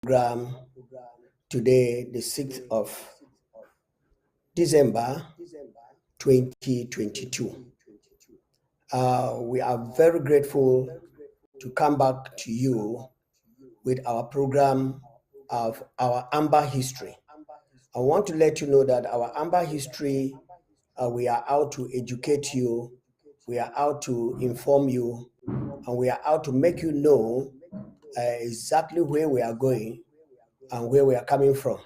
program today, the 6th of December 2022. We are very grateful to come back to you with our program of our AMBA history. I want to let you know that our AMBA history, we are out to educate you, we are out to inform you, and we are out to make you know exactly where we are going and where we are coming from.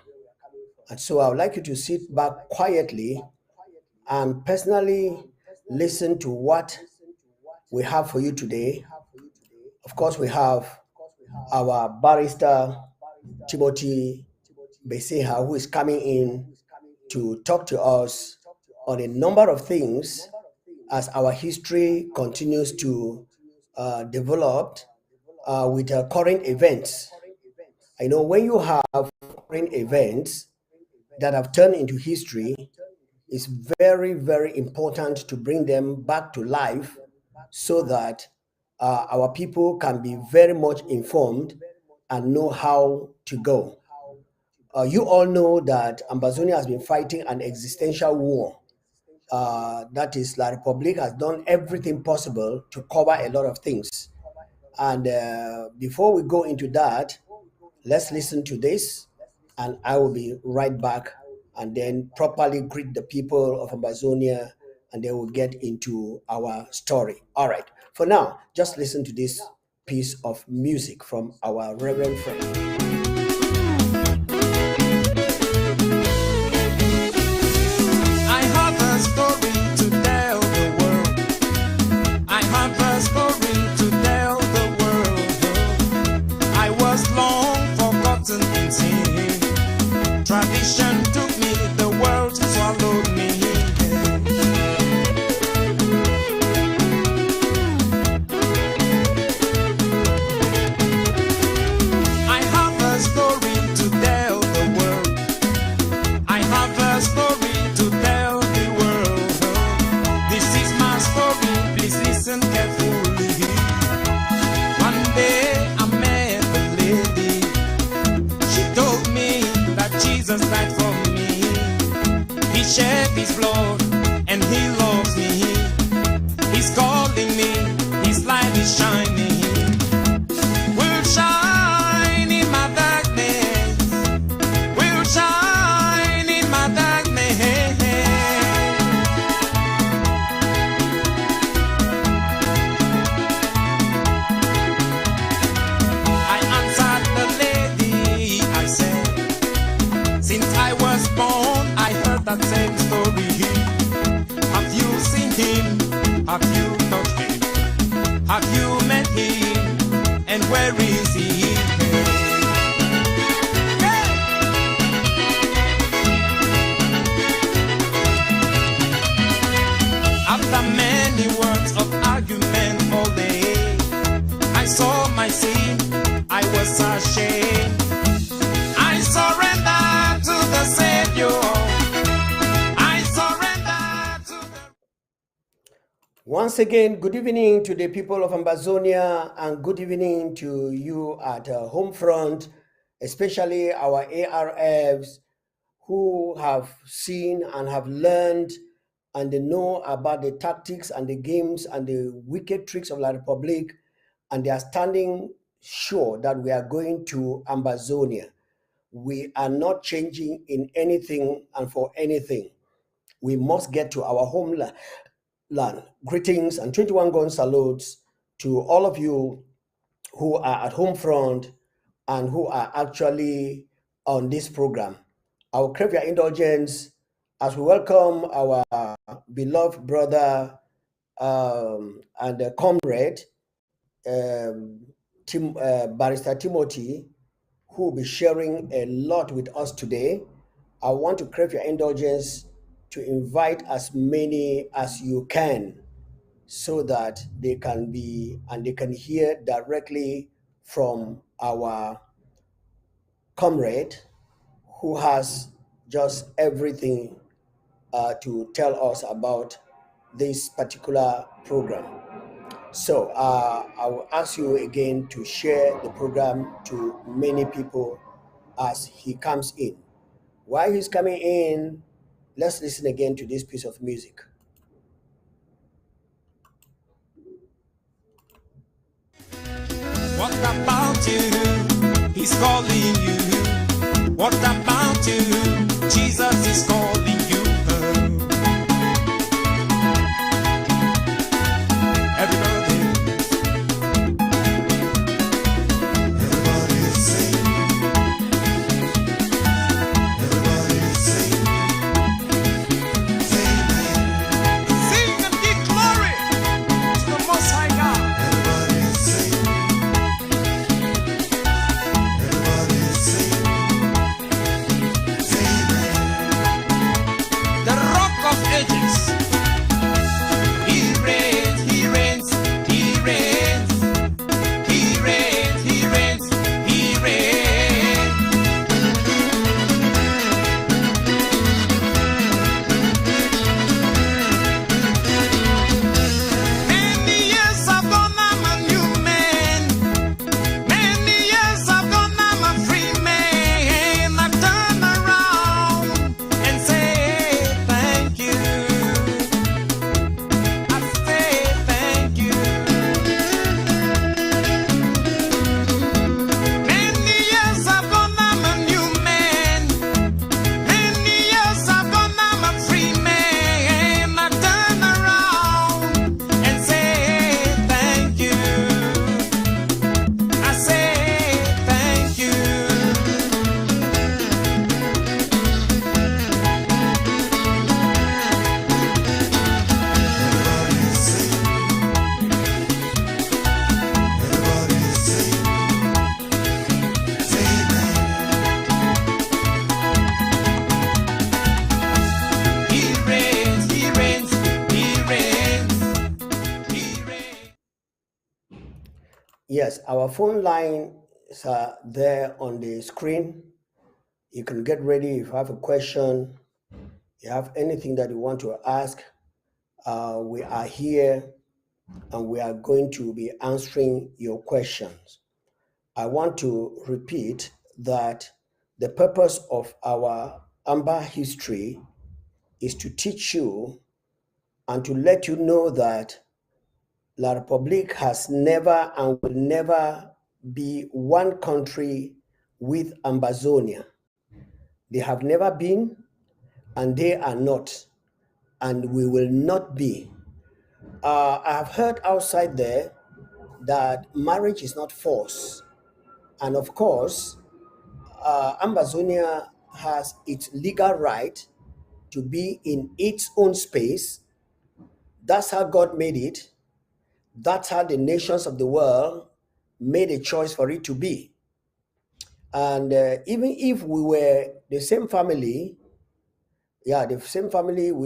And so I would like you to sit back quietly and personally listen to what we have for you today. Of course, we have our barrister, Timothy Beseha, who is coming in to talk to us on a number of things as our history continues to develop with current events. I know when you have current events that have turned into history, it's very, very important to bring them back to life so that our people can be very much informed and know how to go. You all know that Ambazonia has been fighting an existential war. That is, La Republic has done everything possible to cover a lot of things. And before we go into that, let's listen to this, and I will be right back and then properly greet the people of Ambazonia, and then we'll get into our story. All right. For now, just listen to this piece of music from our Reverend friend. I have a story to tell the world. I have a story to tell the world. I was long forgotten in sin. Tradition took me, the world swallowed me. I have a story to tell the world. I have a story to tell the world. This is my story, please listen carefully. One day I met a lady. She told me that Jesus died for me. He shed his blood and he loves me. He's calling me, his light is shining. Will shine in my darkness. Will shine in my darkness. I answered the lady, I said, since I was born, I heard that same story. Have you seen him? Have you touched him? Have you met him? And where is he? After many words of argument all day, I saw my sin, I was ashamed. I surrender to the Savior. I surrender to the... Once again, good evening to the people of Ambazonia, and good evening to you at home front, especially our ARFs who have seen and have learned and they know about the tactics and the games and the wicked tricks of La Republic, and they are standing sure that we are going to Ambazonia. We are not changing in anything and for anything. We must get to our homeland. Greetings and 21 gun salutes to all of you who are at home front and who are actually on this program. I will crave your indulgence as we welcome our beloved brother and comrade, Barrister Timothy, who will be sharing a lot with us today. I want to crave your indulgence to invite as many as you can so that they can be and they can hear directly from our comrade who has just everything to tell us about this particular program. So I will ask you again to share the program to many people as he comes in. While he's coming in, let's listen again to this piece of music. What about you? He's calling you. What about you? Jesus is calling you. Everybody, everybody sing. Everybody sing. Amen. Sing and give glory to the Most High God. Everybody sing. Everybody sing. Amen. The Rock of Ages. He reigns, he reigns, he reigns, he reigns, he reigns, he reigns. Many years I've gone, I'm a new man. Many years I've gone, I'm a free man. I turn around and say thank you. I say thank you. Many years I've gone, I'm a new man. Many years I've gone, I'm a free man. I turn around and say thank you. I say thank you. Everybody sing. Everybody sing. Amen. He reigns, he reigns, he reigns, he reigns. Yes, our phone lines are there on the screen. You can get ready if you have a question, you have anything that you want to ask. We are here and we are going to be answering your questions. I want to repeat that the purpose of our AMBA history is to teach you and to let you know that La République has never and will never be one country with Ambazonia. They have never been, and they are not, and we will not be. I have heard outside there that marriage is not forced. And of course, Ambazonia has its legal right to be in its own space. That's how God made it. That's how the nations of the world made a choice for it to be. And even if we were the same family, we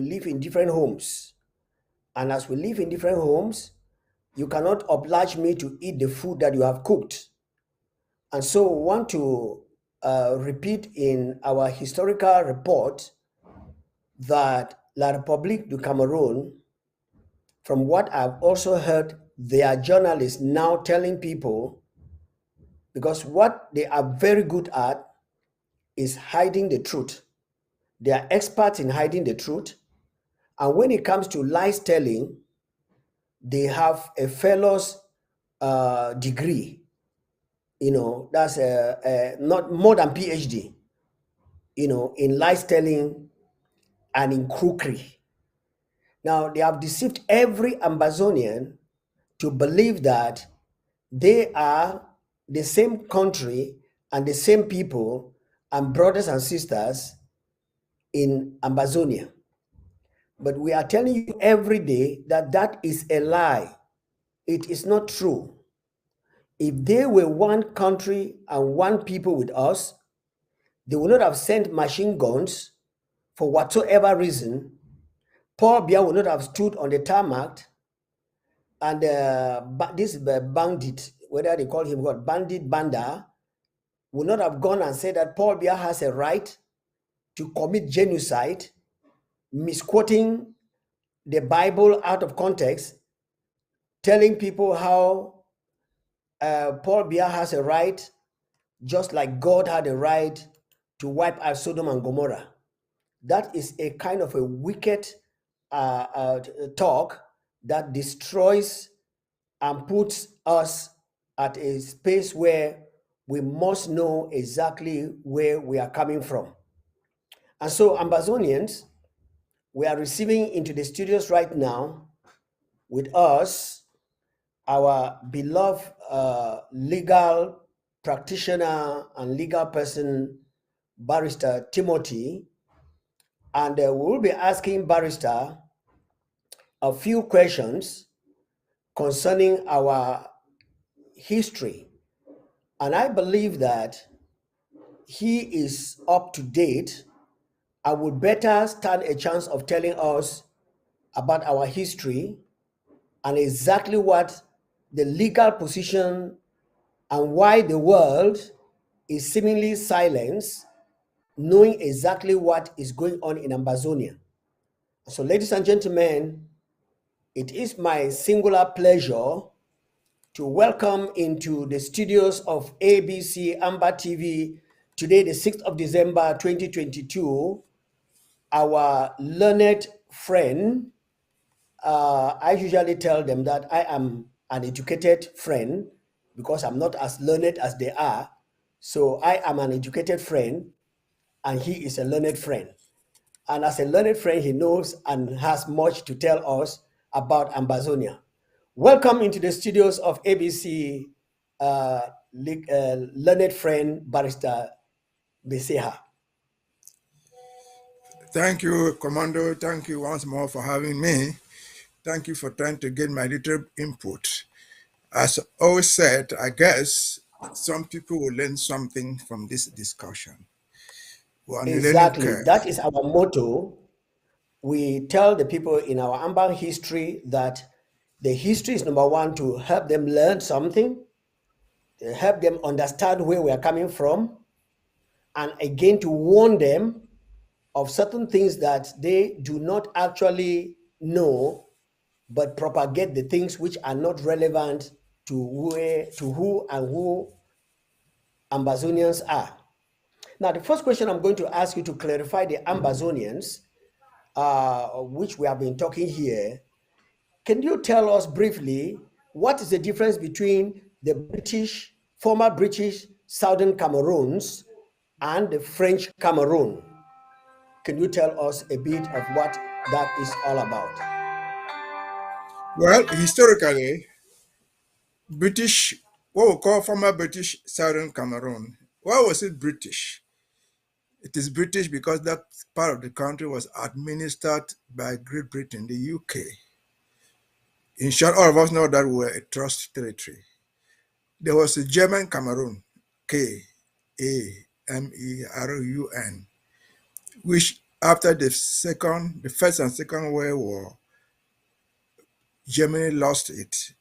live in different homes. And as we live in different homes, you cannot oblige me to eat the food that you have cooked. And so we want to repeat in our historical report that La République du Cameroon, from what I've also heard, they are journalists now telling people, because what they are very good at is hiding the truth. They are experts in hiding the truth. And when it comes to lies telling, they have a fellow's degree. That's not more than PhD, in lies telling and in crookery. Now, they have deceived every Ambazonian to believe that they are the same country and the same people and brothers and sisters in Ambazonia. But we are telling you every day that that is a lie. It is not true. If they were one country and one people with us, they would not have sent machine guns for whatsoever reason. Paul Biya would not have stood on the tarmac, and this bandit, whether they call him what, bandit Banda, would not have gone and said that Paul Biya has a right to commit genocide, misquoting the Bible out of context, telling people how Paul Biya has a right just like God had a right to wipe out Sodom and Gomorrah. That is a kind of a wicked talk that destroys and puts us at a space where we must know exactly where we are coming from. And so, Ambazonians, we are receiving into the studios right now with us our beloved legal practitioner and legal person, Barrister Timothy. And we will be asking Barrister a few questions concerning our history. And I believe that he is up to date. I would better stand a chance of telling us about our history and exactly what the legal position and why the world is seemingly silent, knowing exactly what is going on in Ambazonia. So, ladies and gentlemen, it is my singular pleasure to welcome into the studios of ABC AMBA TV today, the 6th of December 2022, our learned friend. I usually tell them that I am an educated friend because I'm not as learned as they are. So I am an educated friend and he is a learned friend. And as a learned friend, he knows and has much to tell us about Ambazonia. Welcome into the studios of ABC learned friend, Barrister Beseha. Thank you, Commando. Thank you once more for having me. Thank you for trying to get my little input. As always said, I guess some people will learn something from this discussion. We're on a learning Exactly. That curve. is our motto. We tell the people in our AMBA history that the history is number one to help them learn something, to help them understand where we are coming from, and again to warn them of certain things that they do not actually know, but propagate the things which are not relevant to who and who Ambazonians are. Now, the first question I'm going to ask you to clarify the Ambazonians, which we have been talking here. Can you tell us briefly what is the difference between the former British Southern Cameroons and the French Cameroon? Can you tell us a bit of what that is all about? Well, historically, British, what we call former British Southern Cameroon, why was it British? It is British because that part of the country was administered by Great Britain, the UK. In short, all of us know that we were a trust territory. There was a German Cameroon, Kamerun, which after the First and Second World War, Germany lost it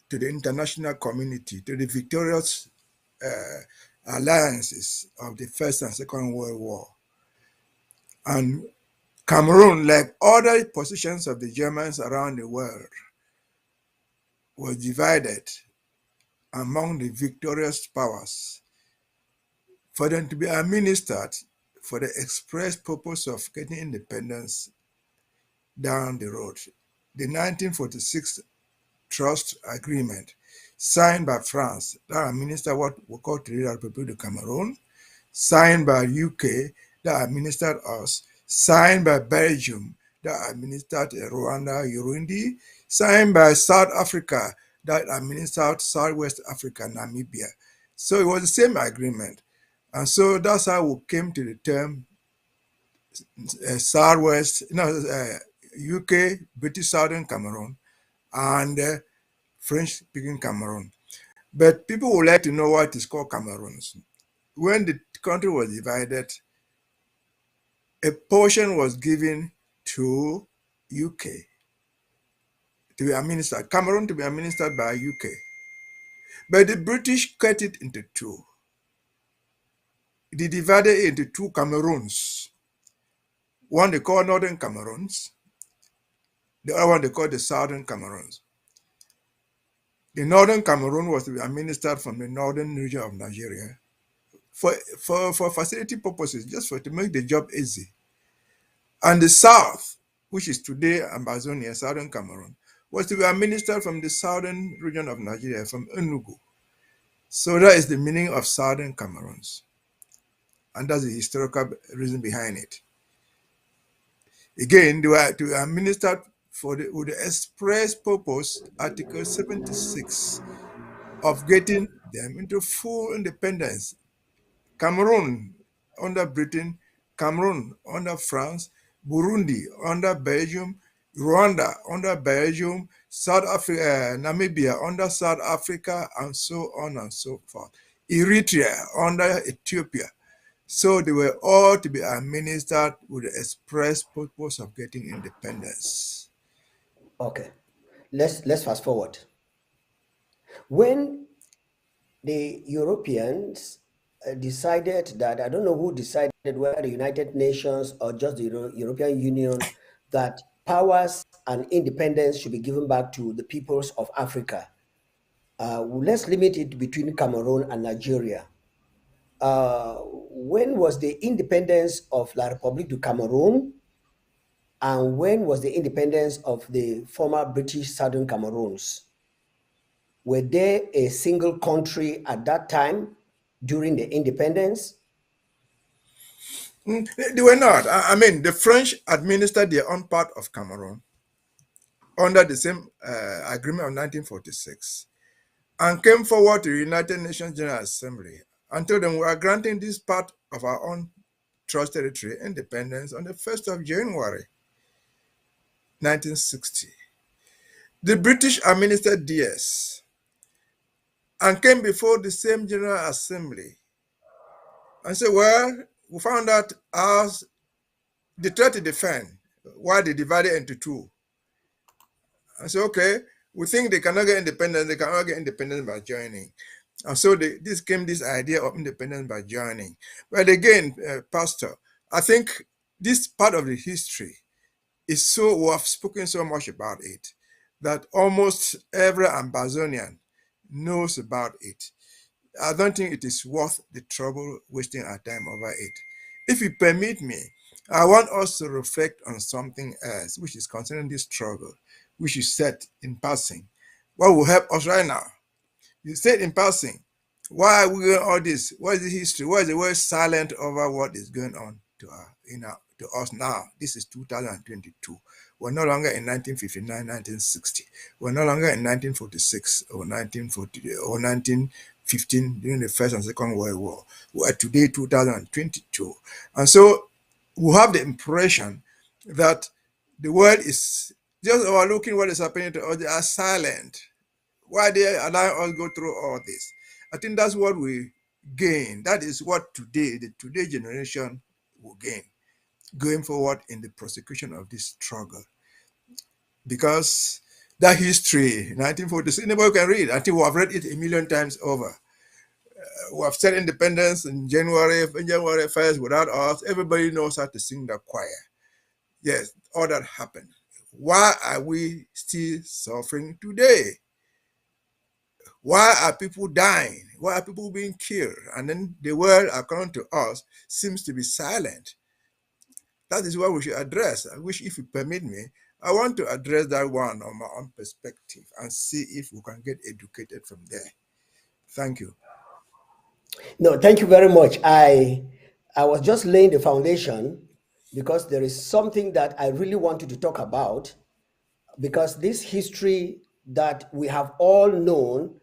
to the international community, to the victorious alliances of the First and Second World War. And Cameroon, like other positions of the Germans around the world, was divided among the victorious powers for them to be administered for the express purpose of getting independence down the road. The 1946 Trust Agreement, signed by France, that administered what we call the Republic of Cameroon, signed by UK, that administered us, signed by Belgium, that administered Rwanda, Burundi, signed by South Africa, that administered Southwest Africa, Namibia. So it was the same agreement. And so that's how we came to the term UK, British Southern Cameroon, and French-speaking Cameroon. But people would like to know what is called Cameroons. When the country was divided, a portion was given to UK to be administered, Cameroon to be administered by UK. But the British cut it into two. They divided it into two Cameroons. One they call Northern Cameroons, the other one they call the Southern Cameroons. The Northern Cameroon was to be administered from the northern region of Nigeria, for facility purposes, just for to make the job easy. And the south, which is today Ambazonia, southern Cameroon, was to be administered from the southern region of Nigeria, from Enugu. So that is the meaning of southern Cameroons. And that's the historical reason behind it. Again, they were to be administered with the express purpose, Article 76, of getting them into full independence. Cameroon under Britain, Cameroon under France, Burundi under Belgium, Rwanda under Belgium, South Africa, Namibia under South Africa, and so on and so forth. Eritrea under Ethiopia. So they were all to be administered with the express purpose of getting independence. Okay, let's fast forward. When the Europeans decided that, I don't know who decided, whether the United Nations or just the European Union, that powers and independence should be given back to the peoples of Africa. Let's limit it between Cameroon and Nigeria. When was the independence of La République du Cameroon, and when was the independence of the former British Southern Cameroons? Were they a single country at that time during the independence? They were not. I mean, the French administered their own part of Cameroon under the same agreement of 1946 and came forward to the United Nations General Assembly and told them we are granting this part of our own trust territory independence on the 1st of January 1960. The British administered DS and came before the same General Assembly and said, well, we found out ours, they tried to defend why they divided into two. And so, okay, we think they cannot get independence, they cannot get independence by joining. And so this came this idea of independence by joining. But again, Pastor, I think this part of the history is so, we have spoken so much about it, that almost every Ambazonian knows about it. I don't think it is worth the trouble wasting our time over it. If you permit me, I want us to reflect on something else, which is concerning this struggle, which you said in passing. What will help us right now? You said in passing, why are we doing all this? What is the history? Why is the world silent over what is going on to us now? This is 2022. We're no longer in 1959, 1960. We're no longer in 1946 or 1940 or 1915 during the First and Second World War. We're today 2022. And so we have the impression that the world is just overlooking what is happening to us. They are silent. Why they allow us go through all this? I think that's what we gain. That is what the today generation will gain going forward in the prosecution of this struggle. Because that history, 1946, anybody can read. I think we have read it a million times over. We have said independence in January 1st without us. Everybody knows how to sing the choir. Yes, all that happened. Why are we still suffering today? Why are people dying? Why are people being killed? And then the world, according to us, seems to be silent. That is what we should address. I wish, if you permit me, I want to address that one on my own perspective and see if we can get educated from there. Thank you. No, thank you very much. I was just laying the foundation because there is something that I really wanted to talk about, because this history that we have all known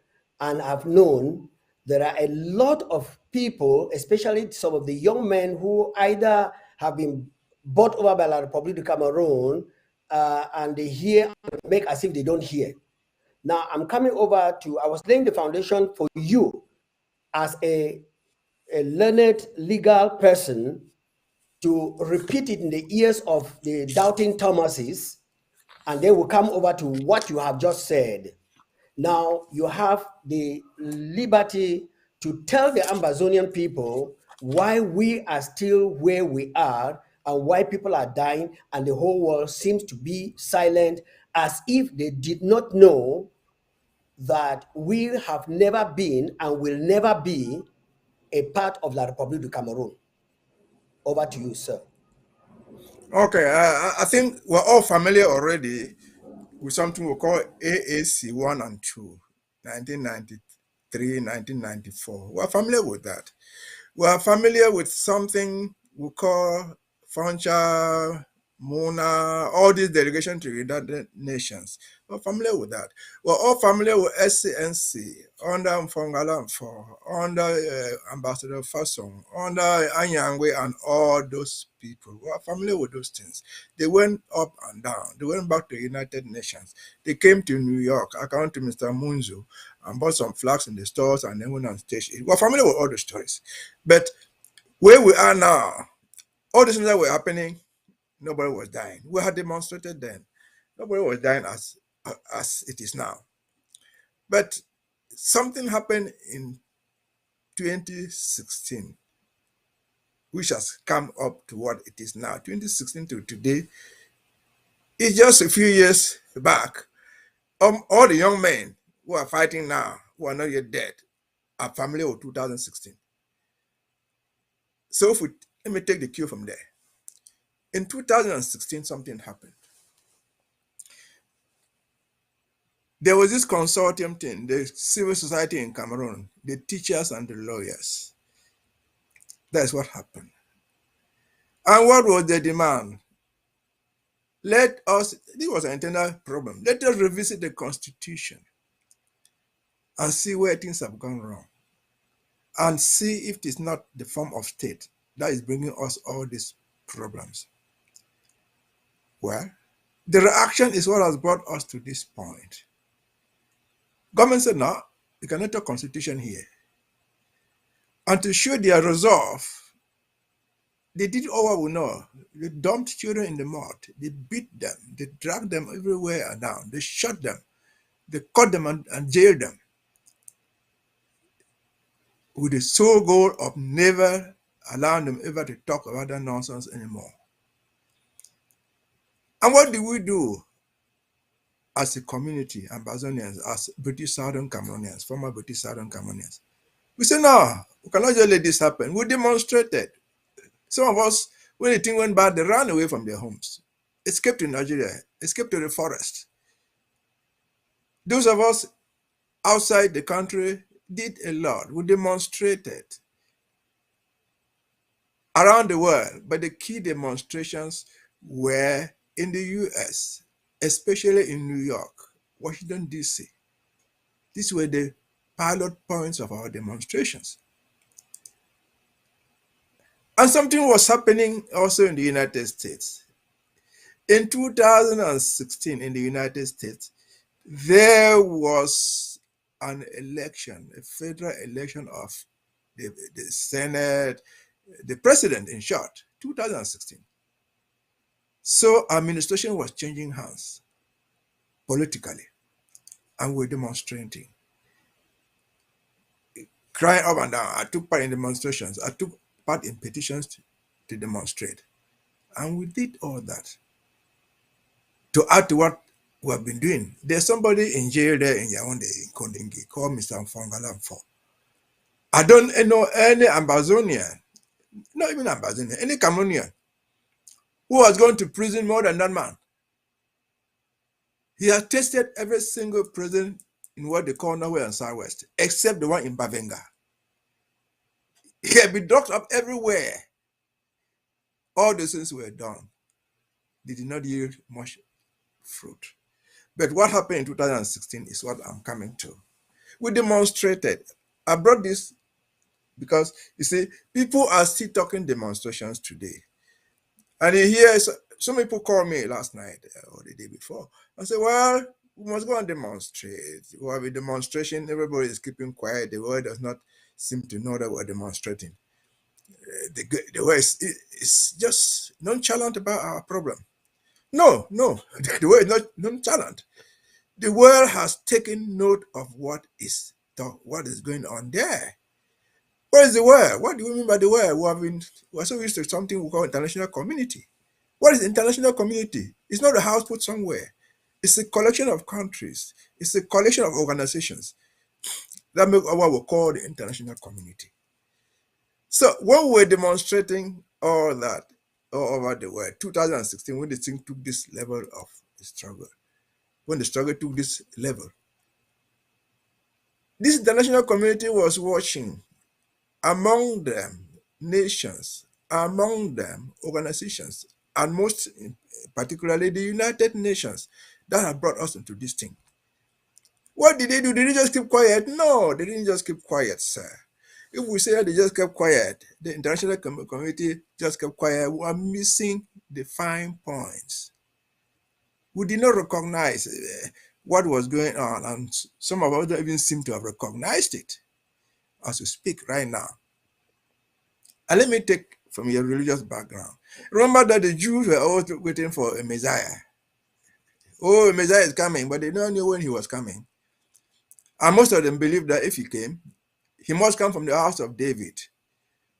and have known, there are a lot of people, especially some of the young men, who either have been bought over by La République du Cameroon and they hear and make as if they don't hear. Now, I'm coming over to, I was laying the foundation for you as a learned legal person to repeat it in the ears of the doubting Thomases, and they will come over to what you have just said. Now you have the liberty to tell the Ambazonian people why we are still where we are and why people are dying, and the whole world seems to be silent, as if they did not know that we have never been and will never be a part of La République du Cameroon. Over to you, sir. Okay, I think we're all familiar already with something we call AAC 1 and 2, 1993, 1994. We're familiar with that. We're familiar with something we call Frontier, MONA, all these delegations to United Nations. We're familiar with that. We're all familiar with SCNC, under Mfongalamfo, under Ambassador Fasson, under Anyangwe, and all those people. We're familiar with those things. They went up and down. They went back to the United Nations. They came to New York, according to Mr. Munzu, and bought some flags in the stores and then went on stage. We're familiar with all the stories. But where we are now, all these things that were happening, nobody was dying. We had demonstrated then. Nobody was dying as it is now. But something happened in 2016, which has come up to what it is now. 2016 to today is just a few years back. All the young men who are fighting now, who are not yet dead, are familiar with 2016. So let me take the cue from there. In 2016, something happened. There was this consortium thing, the civil society in Cameroon, the teachers and the lawyers. That's what happened. And what was the demand? This was an internal problem. Let us revisit the constitution and see where things have gone wrong. And see if it is not the form of state that is bringing us all these problems. Well, the reaction is what has brought us to this point. Government said, no, you cannot talk constitution here. And to show their resolve, they did all what we know. They dumped children in the mud. They beat them. They dragged them everywhere and down. They shot them. They caught them and jailed them, with the sole goal of never allowing them ever to talk about that nonsense anymore. And what do we do as a community, Ambazonians, as British Southern Cameroonians, former British Southern Cameroonians? We say, no, we cannot just let this happen. We demonstrated. Some of us, when the thing went bad, they ran away from their homes, escaped to Nigeria, escaped to the forest. Those of us outside the country did a lot. We demonstrated around the world, but the key demonstrations were in the US, especially in New York, Washington, D.C. These were the pilot points of our demonstrations. And something was happening also in the United States. In 2016, in the United States, there was an election, a federal election of the Senate, the president, in short, 2016. So administration was changing hands politically, and we're demonstrating, crying up and down. I took part in demonstrations. I took part in petitions to demonstrate. And we did all that. To add to what we have been doing, there's somebody in jail there in Yaoundé, in Kondingi, called Mr. Mfongalamfo. I don't know any Ambazonian, not even Ambazonian, any Cameroonian who has gone to prison more than that man. He has tasted every single prison in what they call Norway and Southwest, except the one in Bavenga. He had been locked up everywhere. All those things were done. They did not yield much fruit. But what happened in 2016 is what I'm coming to. We demonstrated. I brought this because, you see, people are still talking demonstrations today. And here, some people called me last night or the day before and said, well, we must go and demonstrate. We have a demonstration. Everybody is keeping quiet. The world does not seem to know that we're demonstrating. The world is just nonchalant about our problem. No, the world is not nonchalant. The world has taken note of what is going on there. What is the world? What do we mean by the world? We're so used to something we call international community. What is international community? It's not a house put somewhere. It's a collection of countries. It's a collection of organizations that make what we call the international community. So when we're demonstrating all that all over the world, 2016, when the thing took this level of struggle, when the struggle took this level, this international community was watching. Among them, nations, among them, organizations, and most particularly the United Nations that have brought us into this thing. What did they do? Did they just keep quiet? No, they didn't just keep quiet, sir. If we say that they just kept quiet, the international community just kept quiet, we are missing the fine points. We did not recognize what was going on, and some of us don't even seem to have recognized it as we speak right now. And let me take from your religious background. Remember that the Jews were always waiting for a Messiah. Oh, a Messiah is coming, but they don't know when he was coming. And most of them believed that if he came, he must come from the house of David.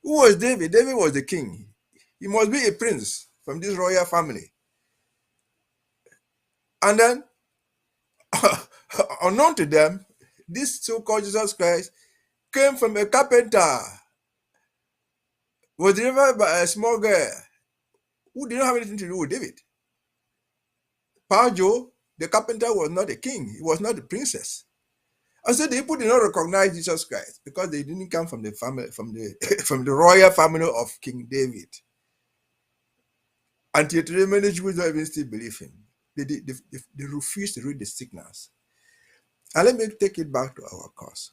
Who was David? David was the king. He must be a prince from this royal family. And then, unknown to them, this so-called Jesus Christ came from a carpenter, was delivered by a small girl who did not have anything to do with David. Pajo, the carpenter, was not a king. He was not a princess. And so the people did not recognize Jesus Christ because they didn't come from the family, from the from the royal family of King David. Until today, many Jews don't even still believe him. They refuse to read the signals. And let me take it back to our course.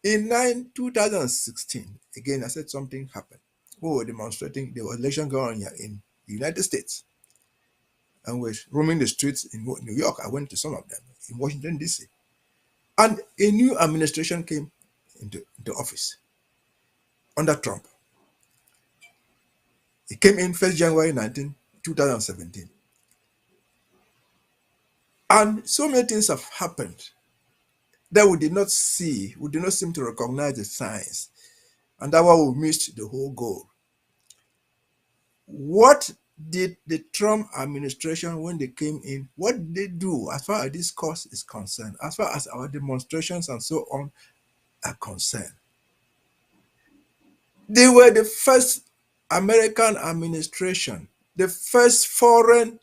In 2016, again, I said something happened. We were demonstrating. There was election going on here in the United States. And we're roaming the streets in New York. I went to some of them in Washington, D.C. And a new administration came into office under Trump. It came in 1st January 2017. And so many things have happened that we did not see, we did not seem to recognize the signs. And that's why we missed the whole goal. What did the Trump administration, when they came in, what did they do as far as this cause is concerned, as far as our demonstrations and so on are concerned? They were the first American administration, the first foreign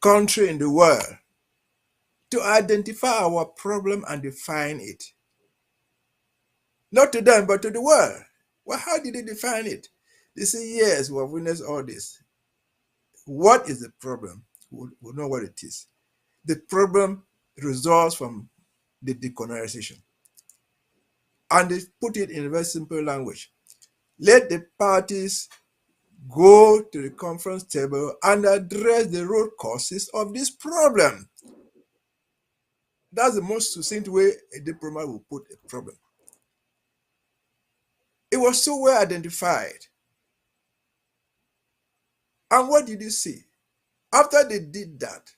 country in the world to identify our problem and define it. Not to them, but to the world. Well, how did they define it? They say, yes, we have witnessed all this. What is the problem? We know what it is. The problem results from the decolonization. And they put it in a very simple language. Let the parties go to the conference table and address the root causes of this problem. That's the most succinct way a diplomat will put a problem. It was so well identified. And what did you see? After they did that,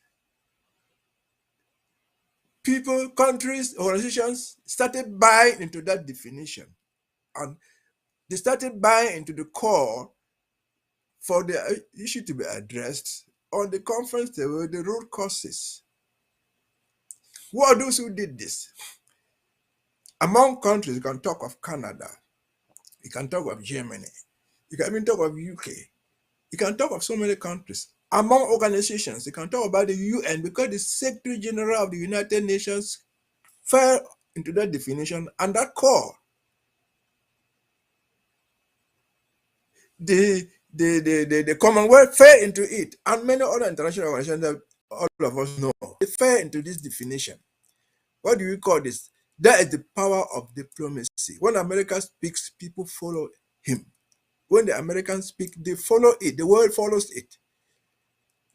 people, countries, organizations started buying into that definition. And they started buying into the call for the issue to be addressed on the conference table, the root causes. Who are those who did this? Among countries, you can talk of Canada, you can talk of Germany, you can even talk of UK, you can talk of so many countries. Among organizations, you can talk about the UN because the Secretary General of the United Nations fell into that definition and that call. The Commonwealth fell into it, and many other international organizations that all of us know, they fell into this definition. What do we call this? That is the power of diplomacy. When America speaks, people follow him. When the Americans speak, they follow it. The world follows it.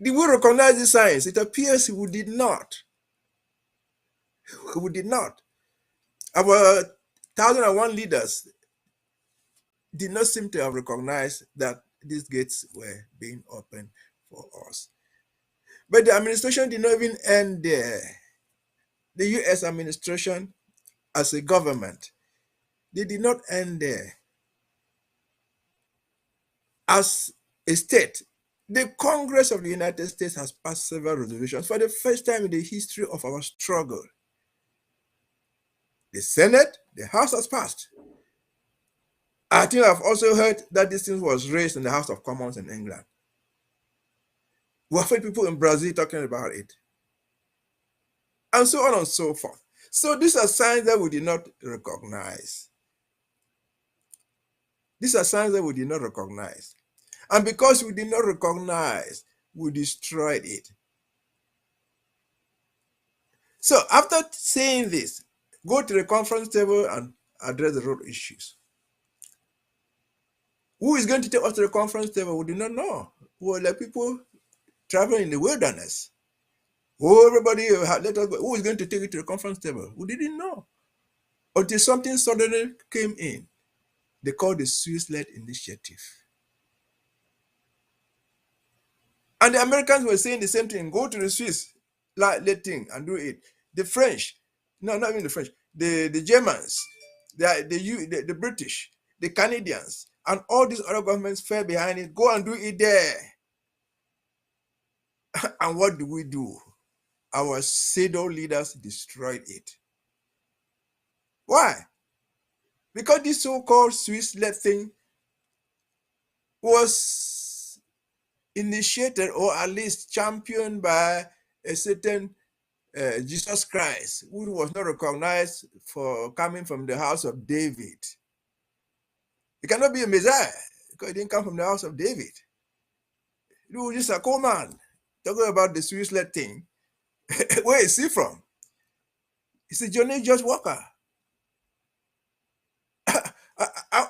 Did we recognize the signs? It appears we did not. We did not. Our 1,001 leaders did not seem to have recognized that these gates were being opened for us. But the administration did not even end there. The US administration, as a government, they did not end there. As a state, the Congress of the United States has passed several resolutions for the first time in the history of our struggle. The Senate, the House has passed. I think I've also heard that this thing was raised in the House of Commons in England. We have heard people in Brazil talking about it. And so on and so forth. So these are signs that we did not recognize. These are signs that we did not recognize. And because we did not recognize, we destroyed it. So after saying this, go to the conference table and address the road issues. Who is going to take us to the conference table? We do not know. We were like people traveling in the wilderness. Oh, everybody, let us go. Who is going to take it to the conference table? We didn't know. Until something suddenly came in. They called the Swiss-led initiative. And the Americans were saying the same thing. Go to the Swiss led thing and do it. The French, no, not even the French, the Germans, the British, the Canadians, and all these other governments fell behind it. Go and do it there. And what do we do? Our pseudo leaders destroyed it. Why? Because this so-called Swiss-led thing was initiated or at least championed by a certain Jesus Christ, who was not recognized for coming from the house of David. He cannot be a Messiah because he didn't come from the house of David. He was just a kOMANDO. Talking about the Swiss-led thing. Where is he from? He's a Johnny George Walker.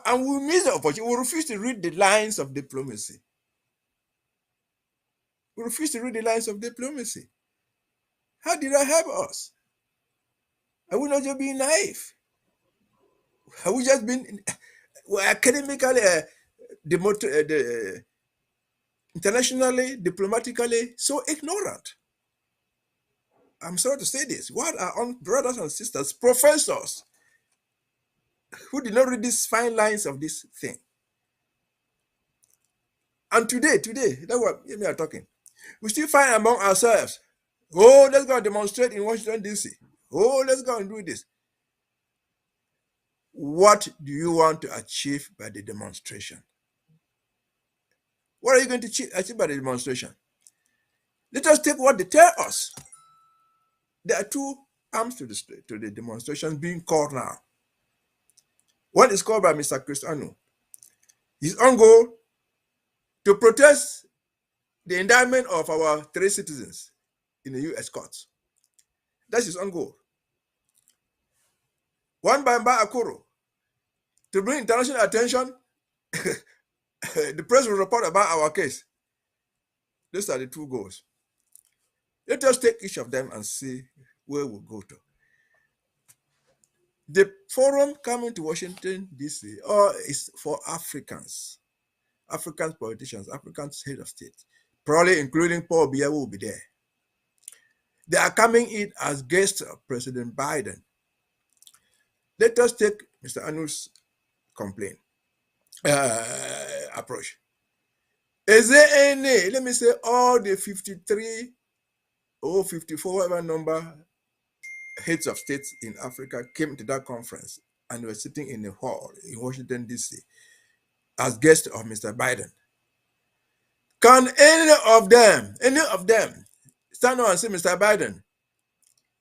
And we miss the opportunity. We refuse to read the lines of diplomacy. We refuse to read the lines of diplomacy. How did that help us? Are we not just being naive? Have we just been academically, internationally, diplomatically so ignorant? I'm sorry to say this. What are our brothers and sisters, professors, who did not read these fine lines of this thing? And today, that's what we are talking. We still find among ourselves, oh, let's go and demonstrate in Washington, D.C. Oh, let's go and do this. What do you want to achieve by the demonstration? What are you going to achieve by the demonstration? Let us take what they tell us. There are two arms to the demonstrations being called now. One is called by Mr. Cristiano. His own goal to protest the indictment of our 3 citizens in the U.S. courts. That's his own goal. One by bARR to bring international attention. The press will report about our case. These are the 2 goals. Let us take each of them and see where we'll go to. The forum coming to Washington, D.C. is for Africans, African politicians, African head of state, probably including Paul Biya will be there. They are coming in as guests of President Biden. Let us take Mr. Anu's complaint, approach. Is there any, let me say, all the 53 or 54, whatever number, heads of states in Africa came to that conference and were sitting in a hall in Washington, D.C. as guests of Mr. Biden. Can any of them stand up and say, Mr. Biden,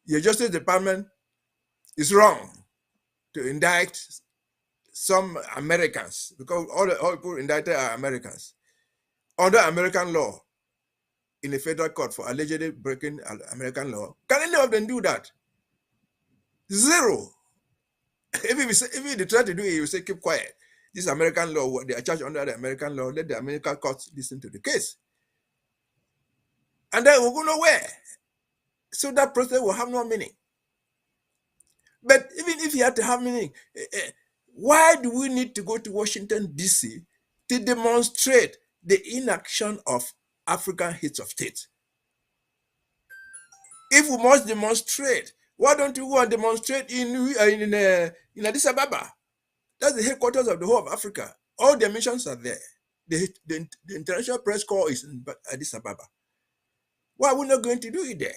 your Justice Department is wrong to indict some Americans, because all people indicted are Americans, under American law in a federal court for allegedly breaking American law? Can any of them do that? Zero. If they try to do it, you say, keep quiet. This American law, they are charged under the American law. Let the American courts listen to the case. And then we'll go nowhere. So that process will have no meaning. But even if it had to have meaning, why do we need to go to Washington, D.C. to demonstrate the inaction of African heads of state? If we must demonstrate, why don't you go and demonstrate in Addis Ababa? That's the headquarters of the whole of Africa. All the missions are there. The International Press Corps is in Addis Ababa. Why are we not going to do it there?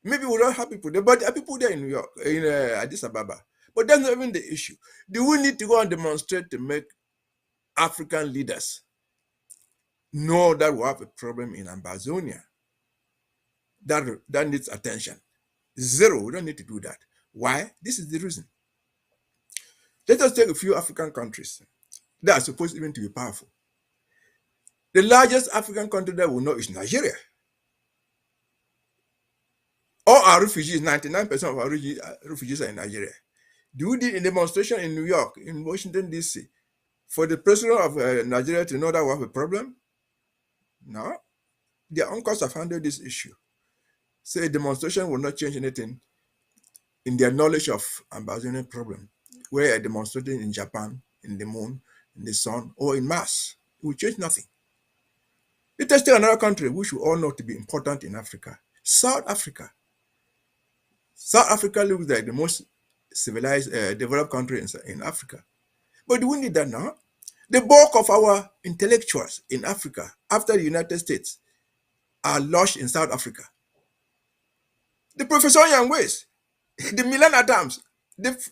Maybe we don't have people there, but there are people there in New York, in Addis Ababa. But that's not even the issue. Do we need to go and demonstrate to make African leaders know that we have a problem in Amazonia? That needs attention. Zero. We don't need to do that. Why? This is the reason. Let us take a few African countries that are supposed even to be powerful. The largest African country that we know is Nigeria. All our refugees, 99% of our refugees are in Nigeria. Do we need a demonstration in New York, in Washington, D.C., for the president of Nigeria to know that we have a problem? No. Their uncles have handled this issue. So a demonstration will not change anything in their knowledge of Amazonian problem. Where are demonstrating in Japan, in the moon, in the sun, or in Mars? It will change nothing. Let us take another country which we all know to be important in Africa, South Africa. South Africa looks like the most civilized, developed country in Africa. But do we need that now? The bulk of our intellectuals in Africa, after the United States, are lodged in South Africa. The Professor Yangwes, the Milan Adams,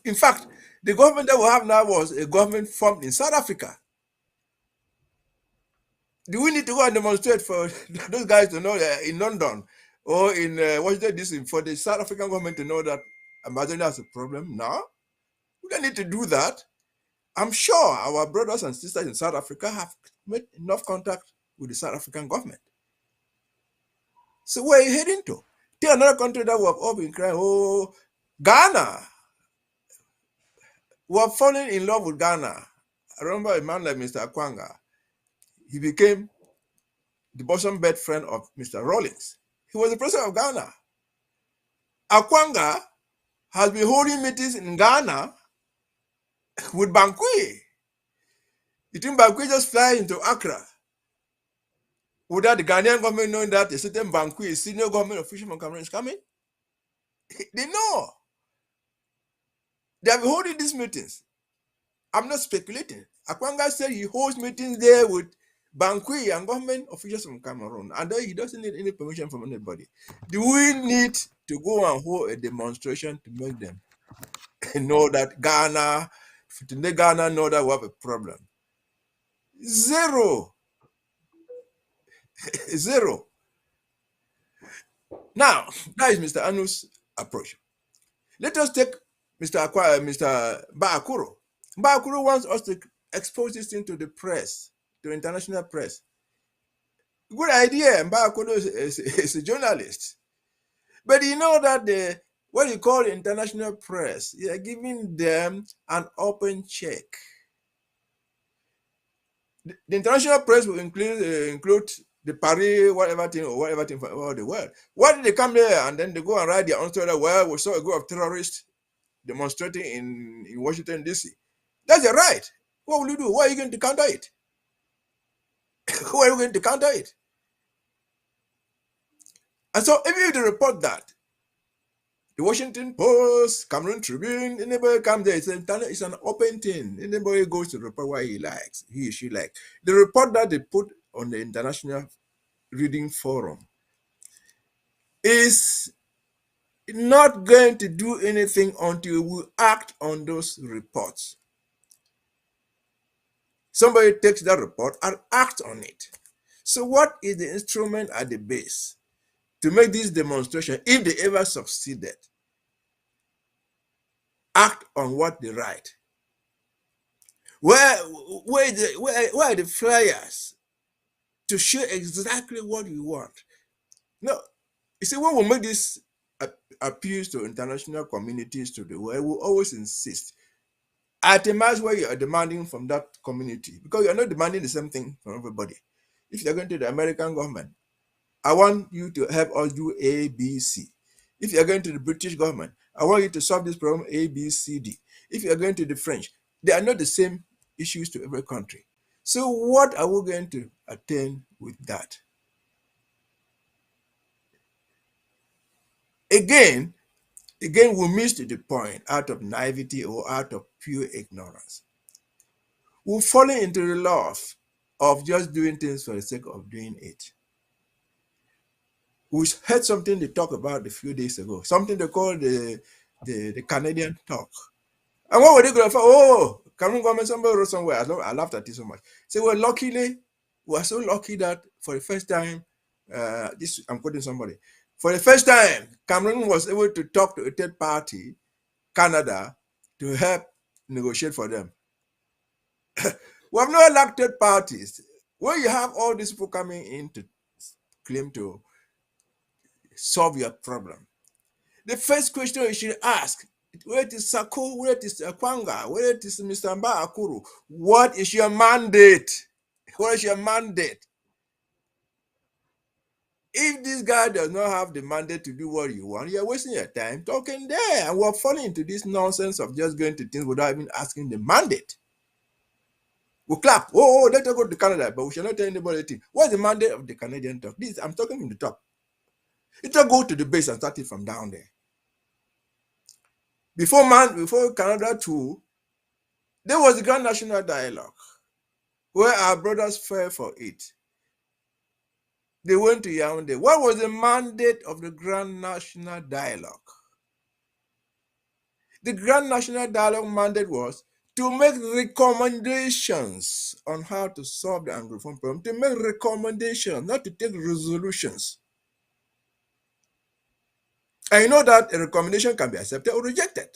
in fact, the government that we have now was a government formed in South Africa. Do we need to go and demonstrate for those guys to know in London or in Washington D.C. for the South African government to know that Amazonia has a problem? No, we don't need to do that. I'm sure our brothers and sisters in South Africa have made enough contact with the South African government. So where are you heading to? Take another country that we have all been crying, oh, Ghana. We have fallen in love with Ghana. I remember a man like Mr. Akwanga. He became the bosom bed friend of Mr. Rawlings. He was the president of Ghana. Akwanga has been holding meetings in Ghana with Bankui. You think Bankui just fly into Accra without the Ghanaian government knowing that a certain Bankui, a senior government official from Cameroon, is coming? They know. They have been holding these meetings. I'm not speculating. Akwanga said he holds meetings there with Bankui and government officials from Cameroon, and he doesn't need any permission from anybody. Do we need to go and hold a demonstration to make them know that Ghana know that we have a problem? Zero. Zero. Now, that is Mr. Anu's approach. Let us take Mr. bARR. bARR wants us to expose this thing to the press, to international press. Good idea. bARR is a journalist. But you know that what you call the international press, you are giving them an open check. The international press will include the Paris, whatever thing for all the world. Why did they come there and then they go and write their own story that, well, we saw a group of terrorists demonstrating in Washington, D.C.? That's your right. What will you do? Why are you going to counter it? Who are you going to counter it? And so if you report that, the Washington Post, Cameroon Tribune, anybody comes there, it's an open thing. Anybody goes to report what he likes, he or she likes. The report that they put on the International Reading Forum is not going to do anything until we act on those reports. Somebody takes that report and acts on it. So what is the instrument at the base to make this demonstration, if they ever succeeded, act on what they write? Where are the flyers to show exactly what we want? No, you see, when we make these appeals to international communities to the world, we always insist at a match where you are demanding from that community, because you are not demanding the same thing from everybody. If you're going to the American government, I want you to help us do A, B, C. If you're going to the British government, I want you to solve this problem A, B, C, D. If you're going to the French, they are not the same issues to every country. So what are we going to attain with that? Again, we missed the point out of naivety or out of pure ignorance. We've fallen into the love of just doing things for the sake of doing it. We heard something they talked about a few days ago, something they call the Canadian talk. And what were they going to find? Oh, Cameroon government, somebody wrote somewhere. I laughed at it so much. So we are so lucky that for the first time, this I'm quoting somebody. For the first time, Cameroon was able to talk to a third party, Canada, to help negotiate for them. We have not lacked third parties. When you have all these people coming in to claim to solve your problem, the first question you should ask, where it is Sako, where it is Kwanga, where it is Mr. Mba Akuru, what is your mandate? What is your mandate? If this guy does not have the mandate to do what you want, you're wasting your time talking there. And we're falling into this nonsense of just going to things without even asking the mandate. We clap. Oh, let us go to Canada, but we shall not tell anybody anything. What's the mandate of the Canadian talk? This I'm talking from the top. It will go to the base and start it from down there. Before Canada too, there was the Grand National Dialogue where our brothers fell for it. They went to Yaoundé. What was the mandate of the Grand National Dialogue? The Grand National Dialogue mandate was to make recommendations on how to solve the Anglophone problem, to make recommendations, not to take resolutions. And you know that a recommendation can be accepted or rejected.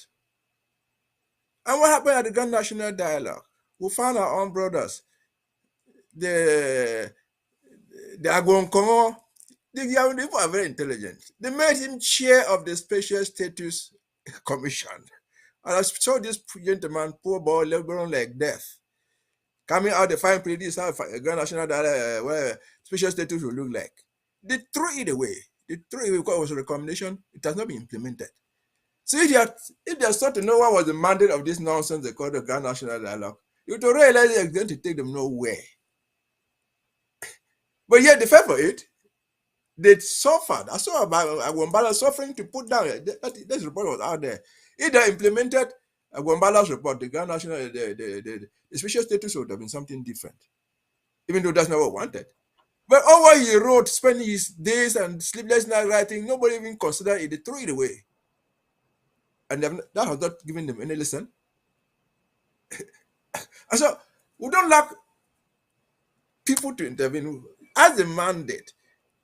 And what happened at the Grand National Dialogue? We found our own brothers, the Agwonkongo, the Yaoundé people are very intelligent. They made him chair of the Special Status Commission. And I saw this gentleman, poor boy, labor like death. Coming out the fine print, this is how a Grand National Dialogue, where special status will look like. They threw it away. They threw it away because it was a recommendation. It has not been implemented. So if they start to know what was the mandate of this nonsense they call the Grand National Dialogue, you would realize it's going to take them nowhere. But yet they fell for it. They suffered. I saw Agwambala suffering to put down. This report was out there. If they implemented Agwambala's report, the Grand National, the special status would have been something different, even though that's not what we wanted. But all what he wrote, spending his days and sleepless night writing, nobody even considered it. They threw it away. And that has not given them any lesson. And so we don't lack people to intervene as a mandate.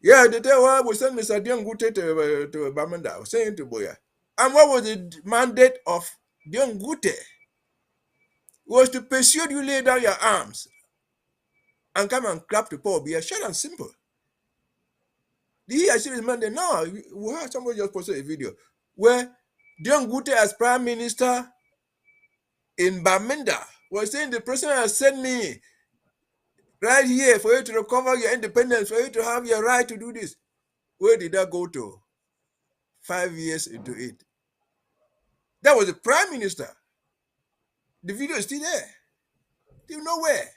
Yeah, they tell well, we send Mr. Dion Gute to Bamenda, saying to Boya. And what was the mandate of Dion Gute? It was to persuade you lay down your arms and come and clap to Paul Biya. Short and simple. Did he actually mandate? No, we have somebody just posted a video where Dion Gute as Prime Minister in Bamenda was saying the president has sent me right here for you to recover your independence, for you to have your right to do this. Where did that go to? 5 years into it. That was the Prime Minister. The video is still there. Still nowhere.